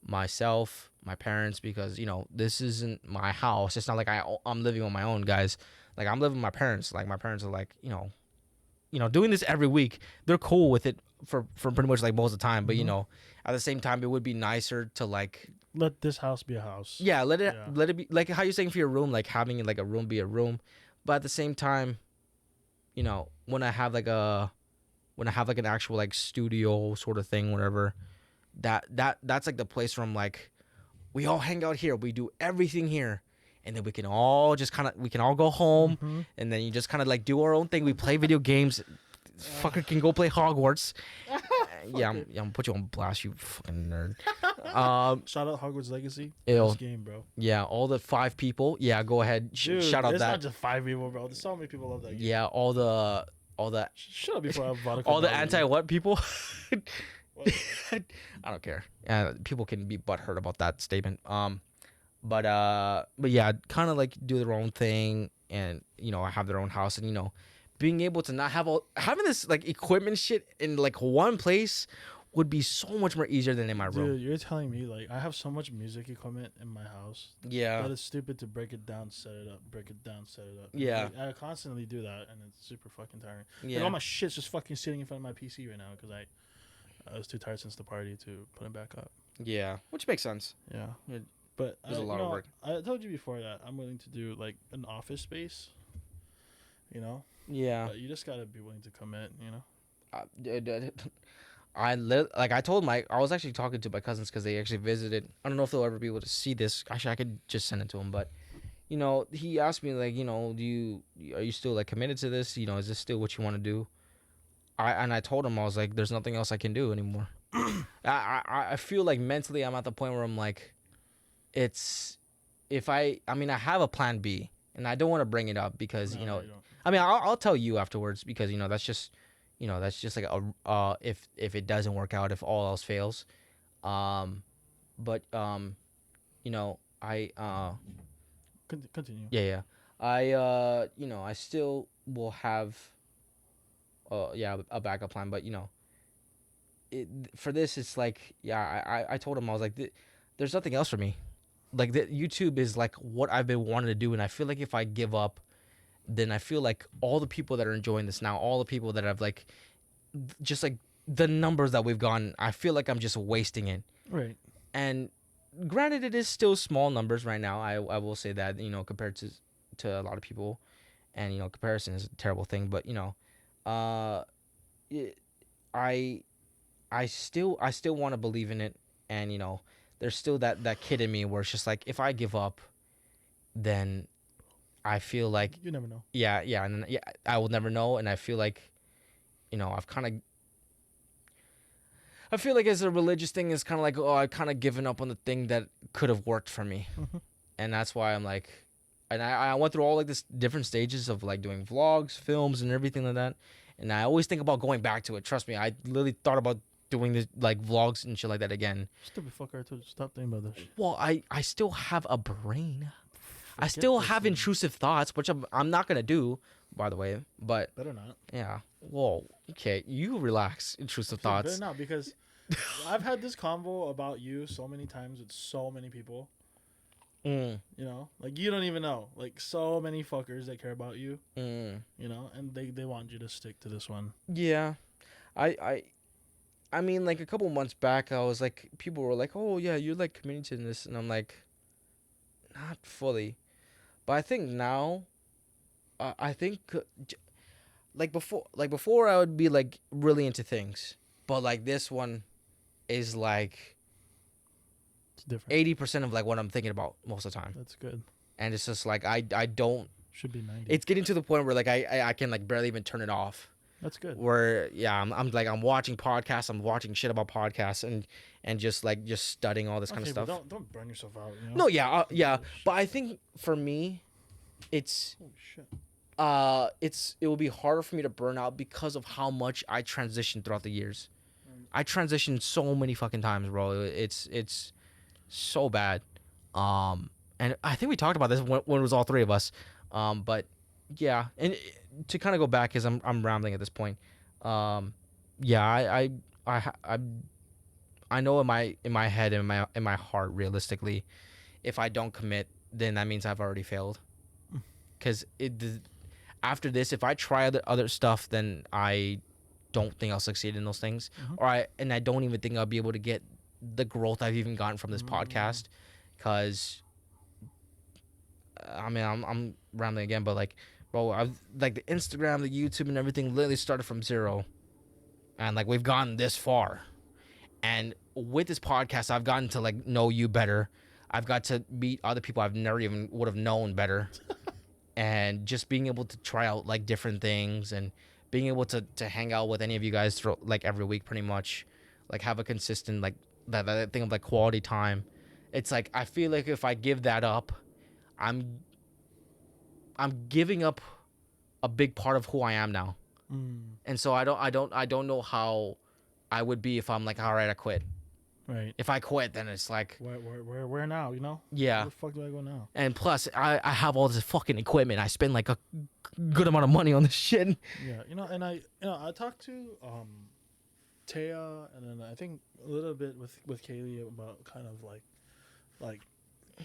myself, my parents, because, you know, this isn't my house. It's not like I'm living on my own, guys. Like I'm living with my parents. Like my parents are like, you know, doing this every week. They're cool with it for pretty much like most of the time. But you Mhm. know, at the same time, it would be nicer to like, Let this house be a house. yeah, let Yeah. it be like how you're saying for your room, like having like a room be a room. But at the same time, you know, when I have like an actual like studio sort of thing, whatever, that's like the place where I'm like, we all hang out here, we do everything here, and then we can all go home, Mhm. and then you just kind of like do our own thing. We play video games. Fucker can go play Hogwarts. Yeah, I'm gonna put you on blast, you fucking nerd. Shout out Hogwarts Legacy. Ew. Best game, bro. Yeah, all the 5 people. Yeah, go ahead. Dude, Shout out it's not that. just 5 people, bro. There's so many people love that game. Yeah, all the Shut up before I have vodka. all the anti what people. What? I don't care. People can be butthurt about that statement. But yeah, kind of like do their own thing, and you know, have their own house, and you know, being able to not having this like equipment shit in like one place would be so much more easier than in my room. Dude, you're telling me like I have so much music equipment in my house Yeah. that it's stupid to break it down, set it up, break it down, set it up. Yeah. Like, I constantly do that, and it's super fucking tiring. Yeah. Like all my shit's just fucking sitting in front of my PC right now because I was too tired since the party to put it back up. Yeah. Which makes sense. Yeah. It- But there's a lot you of know, work. I told you before that I'm willing to do like an office space. You know, Yeah. but you just gotta be willing to commit. You know. I told I was actually talking to my cousins because they actually visited. I don't know if they'll ever be able to see this. Actually, I could just send it to them. But, you know, he asked me like, you know, are you still like committed to this? You know, is this still what you want to do? I told him, I was like, there's nothing else I can do anymore. I feel like mentally I'm at the point where I'm like, I have a plan B, and I don't want to bring it up because, you know, don't. I mean, I'll tell you afterwards because, you know, that's just like if it doesn't work out, if all else fails. But you know, Continue. yeah. You know, I still will have a backup plan, but you know, for this it's like, yeah, I told him, I was like, there's nothing else for me. Like YouTube is like what I've been wanting to do, and I feel like if I give up, then I feel like all the people that are enjoying this now, all the people that have like just like the numbers that we've gotten, I feel like I'm just wasting it. Right. And granted, it is still small numbers right now. I will say that, you know, compared to a lot of people, and you know, comparison is a terrible thing. But you know, I still want to believe in it, and you know, there's still that kid in me where it's just like, if I give up, then I feel like, You never know. yeah, and then, yeah, I will never know, and I feel like, you know, I feel like as a religious thing, it's kind of like, oh, I've kind of given up on the thing that could have worked for me, Mhm. and that's why I'm like, and I went through all like this different stages of like doing vlogs, films, and everything like that, and I always think about going back to it. Trust me, I literally thought about doing this like vlogs and shit like that again. Stupid fucker! I told you stop thinking about this. Shit. Well, I still have a brain. I Forget still this have thing. intrusive thoughts, which I'm not gonna do, by the way. But Better not. yeah, whoa, okay, you relax. Intrusive thoughts. Better not because I've had this convo about you so many times with so many people. Mm, You know, like you don't even know, like so many fuckers that care about you. mm. You know, and they want you to stick to this one. Yeah, I, I, I mean, like a couple months back, I was like, people were like, "Oh yeah, you're like committed to this," and I'm like, not fully. But I think now, I think like before, I would be like really into things, but like this one is like It's different. 80% of like what I'm thinking about most of the time, That's good. and it's just like I don't. Should be 90. It's getting to the point where like I can like barely even turn it off. That's good. Where yeah, I'm like I'm watching podcasts, I'm watching shit about podcasts, and just studying all this kind of Okay, but stuff. don't burn yourself out. You know? No, yeah, yeah, Oh, but I think for me, it's Holy shit. it will be harder for me to burn out because of how much I transitioned throughout the years. I transitioned so many fucking times, bro. It's so bad. And I think we talked about this when it was all three of us. But yeah, and to kind of go back, because I'm rambling at this point. Yeah, I know in my head and in my heart, realistically, if I don't commit, then that means I've already failed. Because after this, if I try other stuff, then I don't think I'll succeed in those things, Mhm. or I don't even think I'll be able to get the growth I've even gotten from this podcast. Because I mean, I'm rambling again, but like, bro, I've like the Instagram, the YouTube, and everything literally started from zero, and like we've gotten this far, and with this podcast, I've gotten to like know you better. I've got to meet other people I've never even would have known better, and just being able to try out like different things and being able to hang out with any of you guys through like every week, pretty much, like have a consistent like that thing of like quality time. It's like I feel like if I give that up, I'm giving up a big part of who I am now. And so I don't know how I would be if I'm like, all right, I quit. Right. If I quit, then it's like, Where now? You know? yeah. Where the fuck do I go now? And plus, I have all this fucking equipment. I spend like a good amount of money on this shit. Yeah, and I talked to Taya, and then I think a little bit with Kaylee about kind of like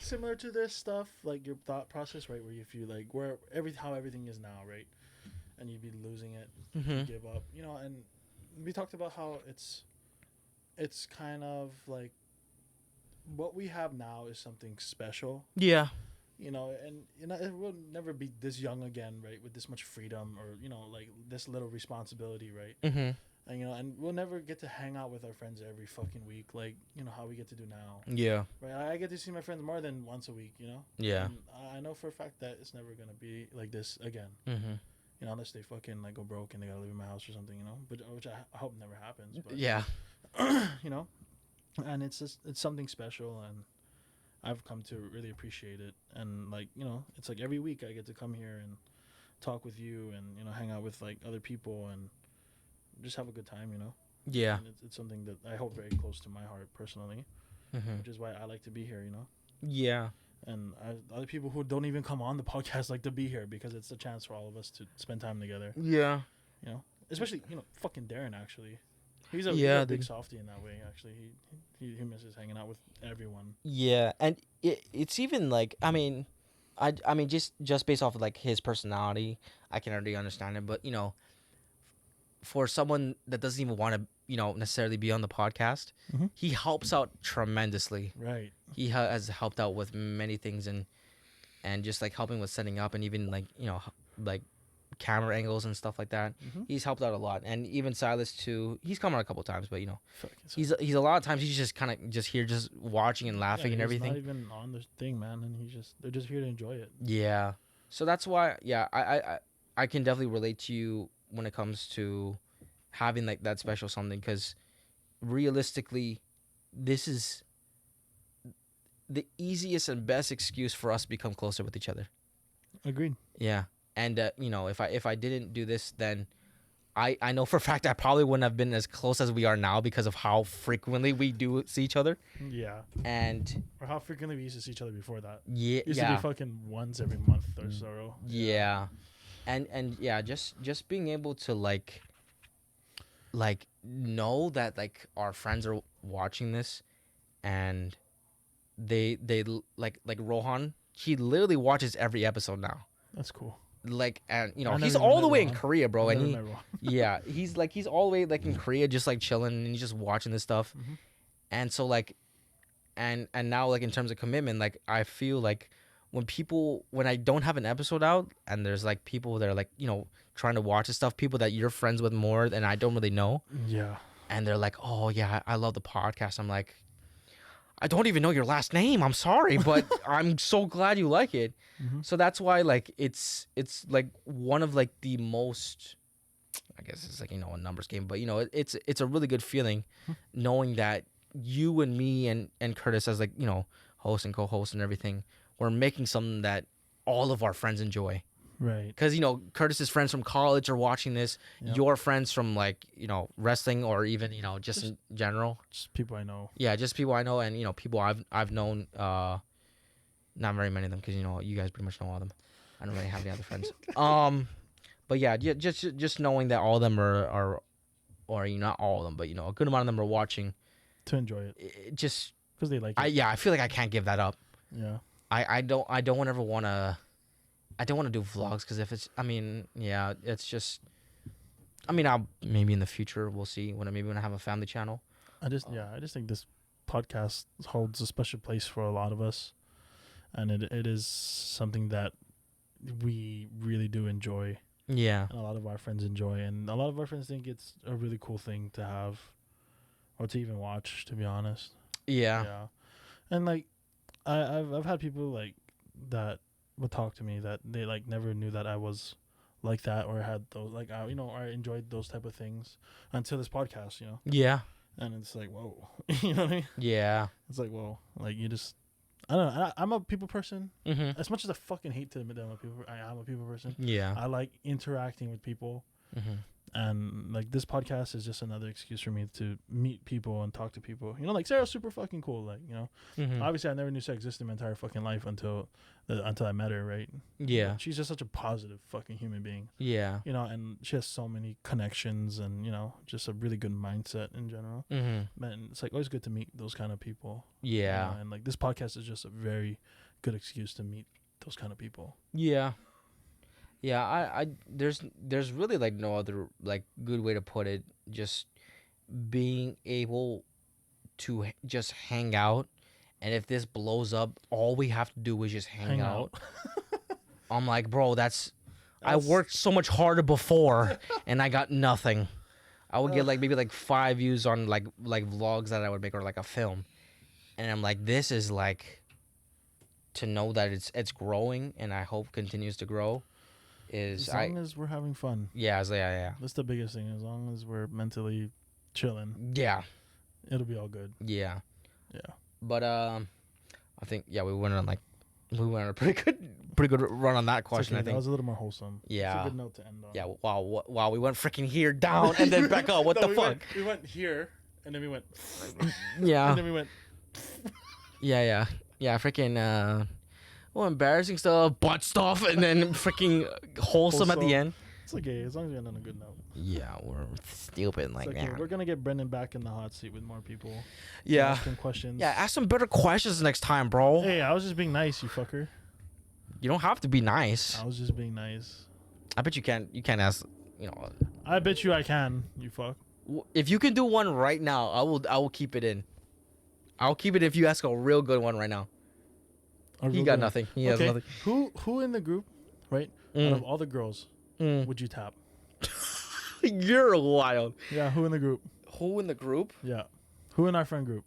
similar to this stuff, like your thought process, right? Where if you like how everything is now, right, and you'd be losing it, Mm-hmm. give up, and we talked about how it's kind of like what we have now is something special. Yeah. And it will never be this young again, right? With this much freedom, or like this little responsibility, right? Mm-hmm. And we'll never get to hang out with our friends every fucking week, like how we get to do now, Yeah. right? I get to see my friends more than once a week, Yeah. And I know for a fact that it's never gonna be like this again, Mm-hmm. unless they fucking like go broke and they gotta live in my house or something, but which I hope never happens. But Yeah. and it's something special, and I've come to really appreciate it. And like it's like every week I get to come here and talk with you, and hang out with like other people, and just have a good time. Yeah. And it's something that I hold very close to my heart personally, Mm-hmm. which is why I like to be here. Yeah. And other people who don't even come on the podcast like to be here because it's a chance for all of us to spend time together. Yeah. Especially fucking Darren actually. He's Yeah, a dude. big softie in that way. Actually, he misses hanging out with everyone. Yeah, and it's even like I mean just based off of like his personality, I can already understand it. But for someone that doesn't even want to necessarily be on the podcast, Mhm. he helps out tremendously. Right. He has helped out with many things and just like helping with setting up and even like like camera angles and stuff like that. Mhm. He's helped out a lot, and even Silas too. He's come on a couple times, but Fuck, it's- he's a lot of times he's just kind of just here, just watching and laughing and he's everything. Not even on the thing, man, and they're just here to enjoy it. Yeah. So that's why, yeah, I can definitely relate to you when it comes to having like that special something, because realistically, this is the easiest and best excuse for us to become closer with each other. Agreed. Yeah. And if I didn't do this, then I know for a fact I probably wouldn't have been as close as we are now because of how frequently we do see each other. Yeah. And Or how frequently we used to see each other before that. yeah, Used yeah. to be fucking once every month or so. Yeah. And yeah, just being able to like like know that like our friends are watching this, and like Rohan. He literally watches every episode now. That's cool. Like, and you I know, never he's even all met the way in Rohan. Korea, bro, I've and never he met Rohan. yeah, he's all the way like in Korea, just like chilling, and he's just watching this stuff. Mhm. And so like, and now like in terms of commitment, like I feel like when I don't have an episode out, and there's like people that are like, you know, trying to watch this stuff, people that you're friends with more than I don't really know, Yeah. and they're like, oh yeah, I love the podcast. I'm like, I don't even know your last name. I'm sorry, but I'm so glad you like it. Mhm. So that's why like it's like one of like the most, I guess it's like, you know, a numbers game, but you know, it's a really good feeling knowing that you and me and Curtis as like, you know, host and co-host and everything, we're making something that all of our friends enjoy. Right. Because, you know, Curtis's friends from college are watching this. Yep. Your friends from like, you know, wrestling or even, you know, just in general. Just people I know. Yeah, just people I know, and you know, people I've known. Not very many of them, because you know, you guys pretty much know all of them. I don't really have any other friends. But yeah, just knowing that all of them are, or you know, not all of them, but you know, a good amount of them are watching. To enjoy it. It just Because they like it. I feel like I can't give that up. Yeah. I don't ever wanna. I don't want to do vlogs, because if it's, I mean, yeah, it's just. I mean, I'll maybe in the future we'll see when I have a family channel. I just think this podcast holds a special place for a lot of us, and it is something that we really do enjoy, Yeah. and a lot of our friends enjoy, and a lot of our friends think it's a really cool thing to have, or to even watch. To be honest, Yeah. and like I've had people like that would talk to me that they like never knew that I was like that, or had those like I enjoyed those type of things until this podcast, Yeah. and it's like whoa, you know what I mean? Yeah. It's like whoa, like you just I don't know. I'm a people person. Mhm. As much as I fucking hate to admit that I am a people person. Yeah. I like interacting with people, Mhm. and like this podcast is just another excuse for me to meet people and talk to people. Like Sarah's super fucking cool. Like Mhm. obviously I never knew Sarah existed in my entire fucking life until I met her. Right? Yeah. She's just such a positive fucking human being. Yeah. And she has so many connections and just a really good mindset in general. Mhm. And it's like always good to meet those kind of people. Yeah. And like this podcast is just a very good excuse to meet those kind of people. Yeah. Yeah, I there's really like no other like good way to put it. Just being able to just hang out, and if this blows up, all we have to do is just hang out. I'm like, bro, I worked so much harder before, and I got nothing. I would get like maybe like 5 views on like vlogs that I would make, or like a film, and I'm like, this is like, to know that it's growing, and I hope continues to grow. As long as we're having fun. Yeah, yeah. That's the biggest thing. As long as we're mentally chilling, Yeah. it'll be all good. Yeah. Yeah. But I think we went on a pretty good run on that question. Okay, I think that was a little more wholesome. Yeah. It's a good note to end on. Yeah. Wow. We went freaking here down and then back up. What No, the we fuck? We went here and then we went. Yeah. And then we went. Yeah. Freaking embarrassing stuff, butt stuff, and then freaking wholesome at the end. It's okay as long as we end on a good note. Yeah, we're stupid like It's okay. that. We're gonna get Brendan back in the hot seat with more people. Yeah. Asking questions. Yeah, ask some better questions next time, bro. Hey, I was just being nice, you fucker. You don't have to be nice. I was just being nice. I bet you can't ask, I bet you I can, you fuck. if you can do one right now, I will keep it in. I'll keep it if you ask a real good one right now. He got nothing. He has nothing. Who in the group, right? Out of all the girls, would you tap? You're wild. Yeah, who in the group? Who in the group? Yeah. Who in our friend group?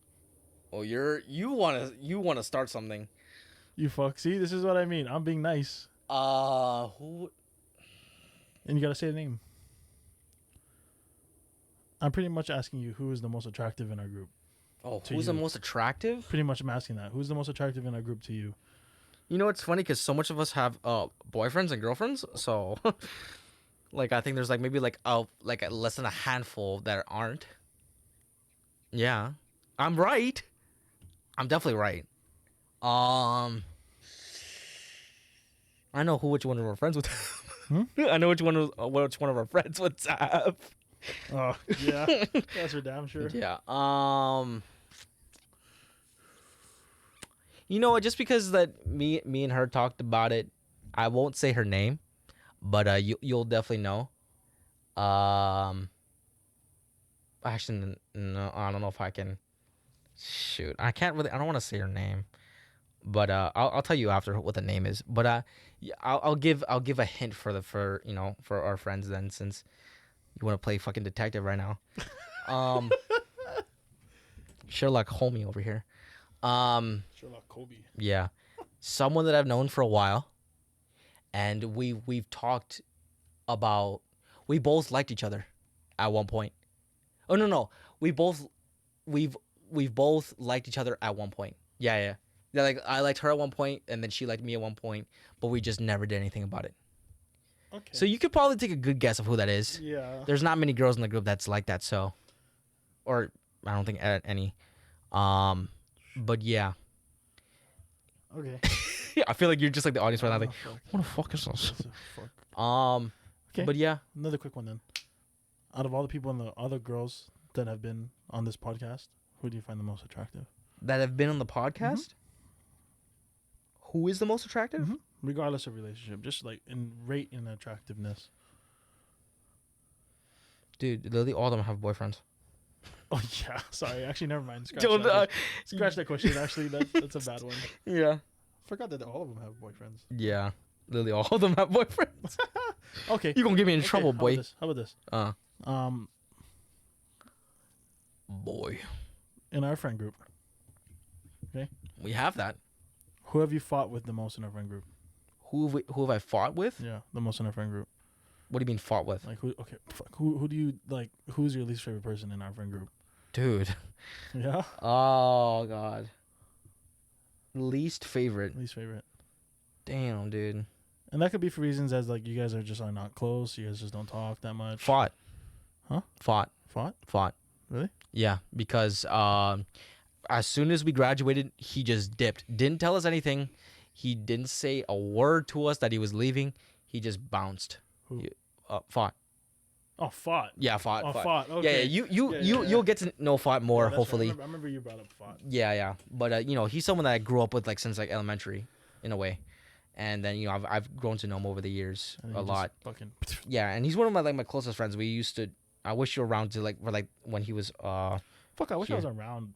Oh, you wanna start something. You fuck. See, this is what I mean. I'm being nice. Who? And you gotta say the name. I'm pretty much asking you who is the most attractive in our group. Oh, To who's the you. most attractive? Pretty much I'm asking that. Who's the most attractive in our group to you? You know, it's funny because so much of us have boyfriends and girlfriends. So, like, I think there's like maybe like less than a handful that aren't. Yeah, I'm right. I'm definitely right. I know which one of our friends would. I know which one of our friends would have. Oh yeah, that's for damn sure. Yeah. You know what? Just because that me and her talked about it, I won't say her name, but you'll definitely know. Um, actually, no, I don't know if I can. Shoot, I can't really. I don't want to say her name, but I'll tell you after what the name is. But yeah, I'll give a hint for for our friends then, since you want to play fucking detective right now. Um, Sherlock Holmes over here. Sherlock Kobe. Yeah, someone that I've known for a while, and we've talked about, we both liked each other at one point. Oh no, we've we've both liked each other at one point. Yeah. Yeah, like I liked her at one point, and then she liked me at one point, but we just never did anything about it. Okay. So you could probably take a good guess of who that is. Yeah. There's not many girls in the group that's like that, so, or I don't think any. But yeah, Okay. yeah, I feel like you're just like the audience right now. Oh, Like, fuck. what the fuck is this? What the fuck? Okay. But yeah, Another quick one then. Out of all the people and the other girls that have been on this podcast, who do you find the most attractive? that have been on the podcast. Who is the most attractive? Mm-hmm. Regardless of relationship, just like in rate and attractiveness. Dude, literally all of them have boyfriends. Oh yeah, sorry. Actually, never mind. Scratch, Don't, that, scratch that question. Actually, that's a bad one. Yeah. Forgot that all of them have boyfriends. Yeah. Literally all of them have boyfriends. Okay. You gonna get me in trouble, How boy. about this? Boy. In our friend group, We have that. who have you fought with the most in our friend group? Who have I fought with? Yeah, the most in our friend group. What do you mean fought with? Like who? Okay, fuck. Who do you like? Who's your least favorite person in our friend group? Dude. Yeah. Oh god. Least favorite. Least favorite. Damn, dude. And that could be for reasons as like you guys are just like not close. You guys just don't talk that much. Fought. Huh? Fought. Fought? Really? Yeah, because as soon as we graduated, he just dipped. Didn't tell us anything. He didn't say a word to us that he was leaving. He just bounced. Who? Fought. Oh, fought. Yeah, fought. Oh, fought. fought. Okay. Yeah. Yeah. You'll get to know Fought more Yeah, that's right. hopefully. I remember you brought up fought. Yeah. But he's someone that I grew up with like since like elementary, in a way, and then I've grown to know him over the years And a you just lot. Fucking. Yeah, and he's one of my closest friends. We used to. I wish you were around to like for like when he was Fuck! I wish I Yeah. was around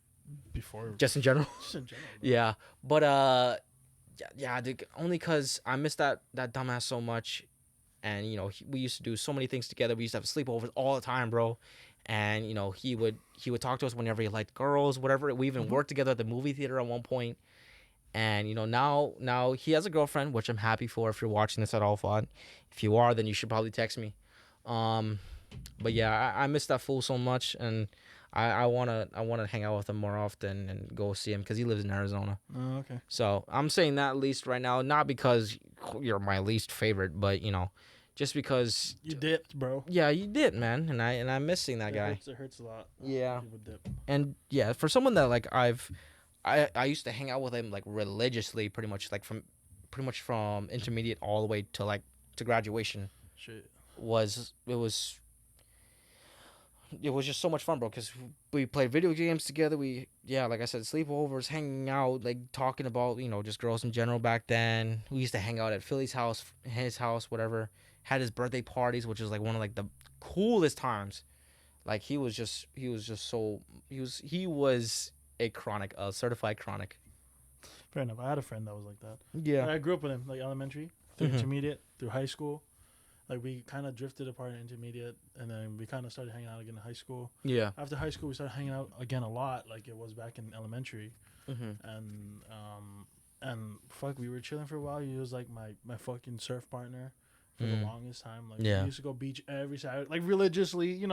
before. just in general. Just in general. Bro. Yeah, but yeah, dude, only cause I miss that dumbass so much, and we used to do so many things together. We used to have sleepovers all the time, bro, and he would talk to us whenever he liked girls, whatever. We even worked together at the movie theater at one point, and now he has a girlfriend, which I'm happy for. If you're watching this at all, Fod, if you are, then you should probably text me. But yeah, I miss that fool so much, and I wanna hang out with him more often and go see him because he lives in Arizona. Oh, okay. So I'm saying that least right now, not because you're my least favorite, but just because. You dipped, bro. Yeah, you did, man, and I'm missing that guy. It hurts a lot. Yeah. People dip. And yeah, for someone that like I used to hang out with him like religiously, pretty much from intermediate all the way to graduation. Shit. It was just so much fun, bro, because we played video games together. Like I said, sleepovers, hanging out, like talking about, just girls in general back then. We used to hang out at Philly's house, his house, whatever. Had his birthday parties, which was like one of like the coolest times. Like he was a certified chronic. Fair enough. I had a friend that was like that. Yeah. I grew up with him, like elementary, through Mhm. intermediate, through high school. Like we kind of drifted apart in intermediate, and then we kind of started hanging out again in high school. Yeah. After high school, we started hanging out again a lot, like it was back in elementary. Mm-hmm. And fuck, we were chilling for a while. He was like my fucking surf partner for Mm. the longest time. Like Yeah. we used to go beach every Saturday, like religiously.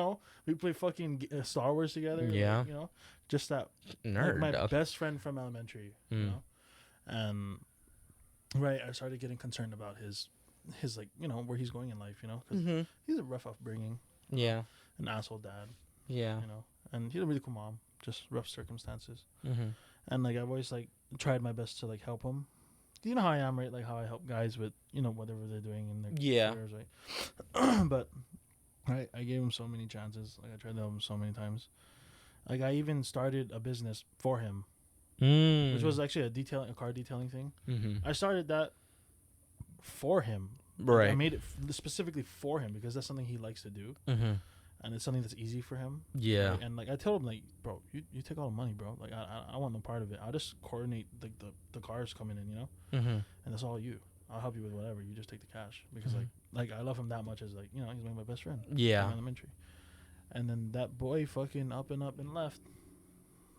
We play fucking Star Wars together. Yeah. Like, just that. Nerd. Like my dog. best friend from elementary. Mm. And right, I started getting concerned about his like where he's going in life. Because Mhm. he's a rough upbringing, Yeah. an asshole dad. Yeah. And he had a really cool mom, just rough circumstances. Mm-hmm. And like I've always like tried my best to like help him. You know how I am, right? Like how I help guys with whatever they're doing in their Yeah. careers, right? But I gave him so many chances. Like I tried to help him so many times. Like I even started a business for him, which was actually a car detailing thing. Mm-hmm. I started that for him. Right. I made it specifically for him because that's something he likes to do, Mm-hmm. and it's something that's easy for him. Yeah. Like, and like I told him, like, bro, you take all the money, bro. Like I want no part of it. I'll just coordinate like the cars coming in, Mm-hmm. and that's all you. I'll help you with whatever. You just take the cash because like I love him that much as like he's like my best friend. Yeah. In elementary, and then that boy fucking up and left,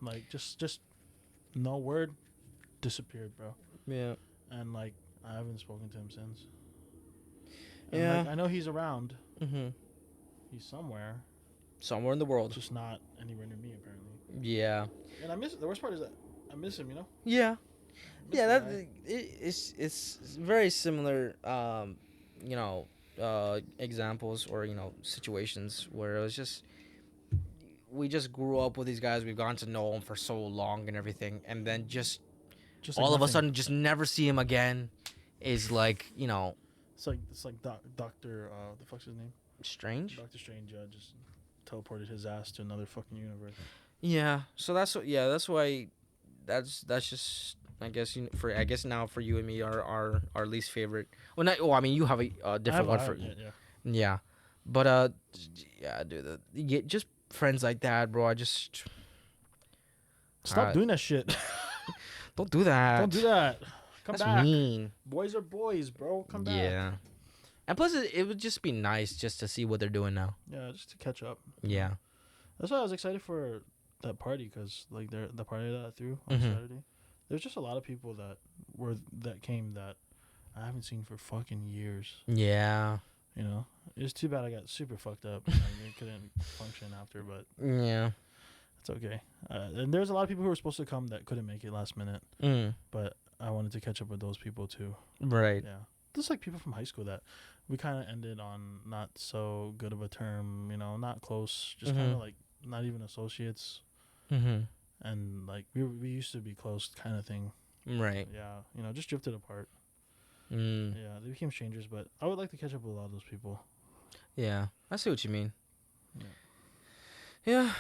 like just no word, disappeared, bro. Yeah. And like I haven't spoken to him since. Yeah. Like, I know he's around. Mm-hmm. He's somewhere, Somewhere in the world. just not anywhere near me apparently. Yeah. And I miss. The worst part is that I miss him. Yeah. I miss Yeah, the that guy. it's very similar. Examples or situations where it was just we just grew up with these guys. We've gotten to know them for so long and everything, and then just Just all like of a nothing. sudden, just never see him again. Is like It's like Doctor. The fuck's his name? strange. Doctor Strange. Just teleported his ass to another fucking universe. Yeah. So that's why that's just. I guess now for you and me our least favorite. Well, not. Well, I mean, you have a different one for. Yeah. Yeah, but yeah, dude, just friends like that, bro. I just Stop doing that shit. don't do that. Don't do that. Come That's back. mean. Boys are boys, bro. Come back. Yeah, and plus it would just be nice just to see what they're doing now. Yeah, just to catch up. Yeah. That's why I was excited for that party because like the party that I threw on Mhm. Saturday. There's just a lot of people that came that I haven't seen for fucking years. Yeah. It's too bad I got super fucked up and I couldn't function after, but Yeah. it's okay. And there's a lot of people who were supposed to come that couldn't make it last minute, but I wanted to catch up with those people too. Right. Yeah, just like people from high school that we kind of ended on not so good of a term. Not close, just kind Mhm. of like not even associates, Mhm. and like we used to be close, kind of thing. Right. Yeah, just drifted apart. Mm. Yeah, they became strangers, but I would like to catch up with a lot of those people. Yeah. I see what you mean. Yeah. Yeah.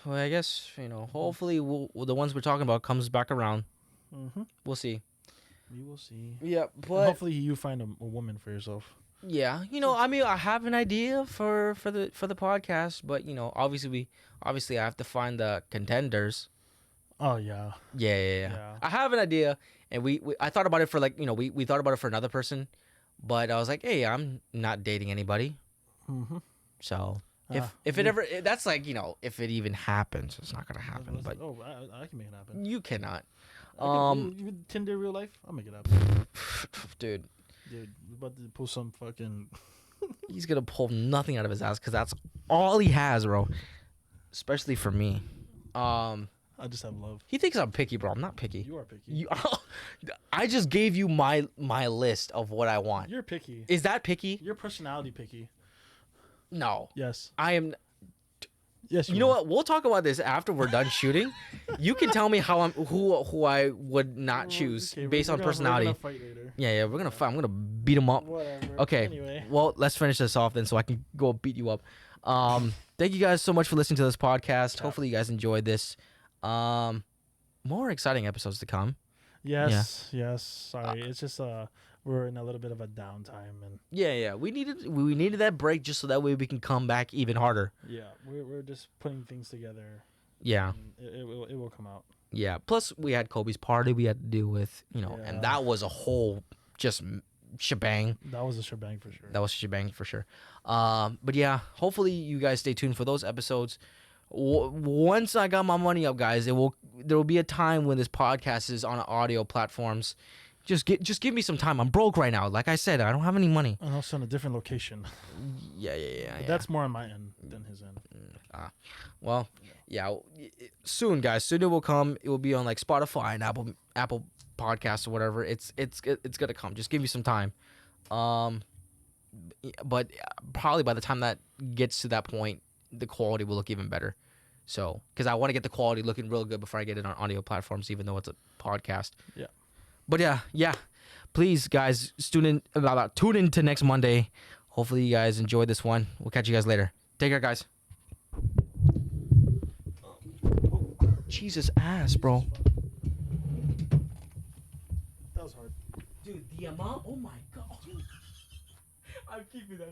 Well, I guess hopefully the ones we're talking about comes back around. Mm-hmm. We'll see. We will see. Yeah, And but hopefully you find a woman for yourself. yeah, I mean, I have an idea for the podcast, but obviously I have to find the contenders. Oh yeah. Yeah. I have an idea, and I thought about it for we thought about it for another person, but I was like, hey, I'm not dating anybody, Mm-hmm. so if it ever that's like if it even happens, it's not gonna happen. But I can make it happen. you cannot, You Tinder real life? I'll make it happen. dude. Dude, we're about to pull some fucking. He's gonna pull nothing out of his ass because that's all he has, bro. Especially for me. I just have love. He thinks I'm picky, bro. I'm not picky. You are picky. I just gave you my list of what I want. You're picky. Is that picky? Your personality picky. No. Yes. I am. Yes. You know what? We'll talk about this after we're done shooting. You can tell me how who I would not choose based on personality. We're gonna fight later. Yeah, we're gonna fight. I'm gonna beat him up. Whatever. Okay. Anyway. Well, let's finish this off then, so I can go beat you up. Thank you guys so much for listening to this podcast. Yeah. Hopefully, you guys enjoyed this. More exciting episodes to come. Yes. Yes. Sorry. It's just we're in a little bit of a downtime and. Yeah. We needed that break just so that way we can come back even harder. Yeah. We're just putting things together. Yeah. And it will come out. Yeah. Plus, we had Kobe's party we had to deal with, Yeah. and that was a whole just shebang. That was a shebang for sure. That was a shebang for sure. But yeah, hopefully you guys stay tuned for those episodes. Once I got my money up, guys, there will be a time when this podcast is on audio platforms. Just give me some time. I'm broke right now. Like I said, I don't have any money. And also in a different location. Yeah. But that's more on my end than his end. Well, yeah. Soon, guys. Soon it will come. It will be on like Spotify and Apple Podcasts or whatever. It's gonna come. Just give me some time. But probably by the time that gets to that point, the quality will look even better. So, because I want to get the quality looking real good before I get it on audio platforms, even though it's a podcast. Yeah. But yeah. Please, guys, tune in to next Monday. Hopefully you guys enjoyed this one. We'll catch you guys later. Take care, guys. Jesus ass, bro. That was hard. Dude, the amount. Oh my god. I'm keeping that.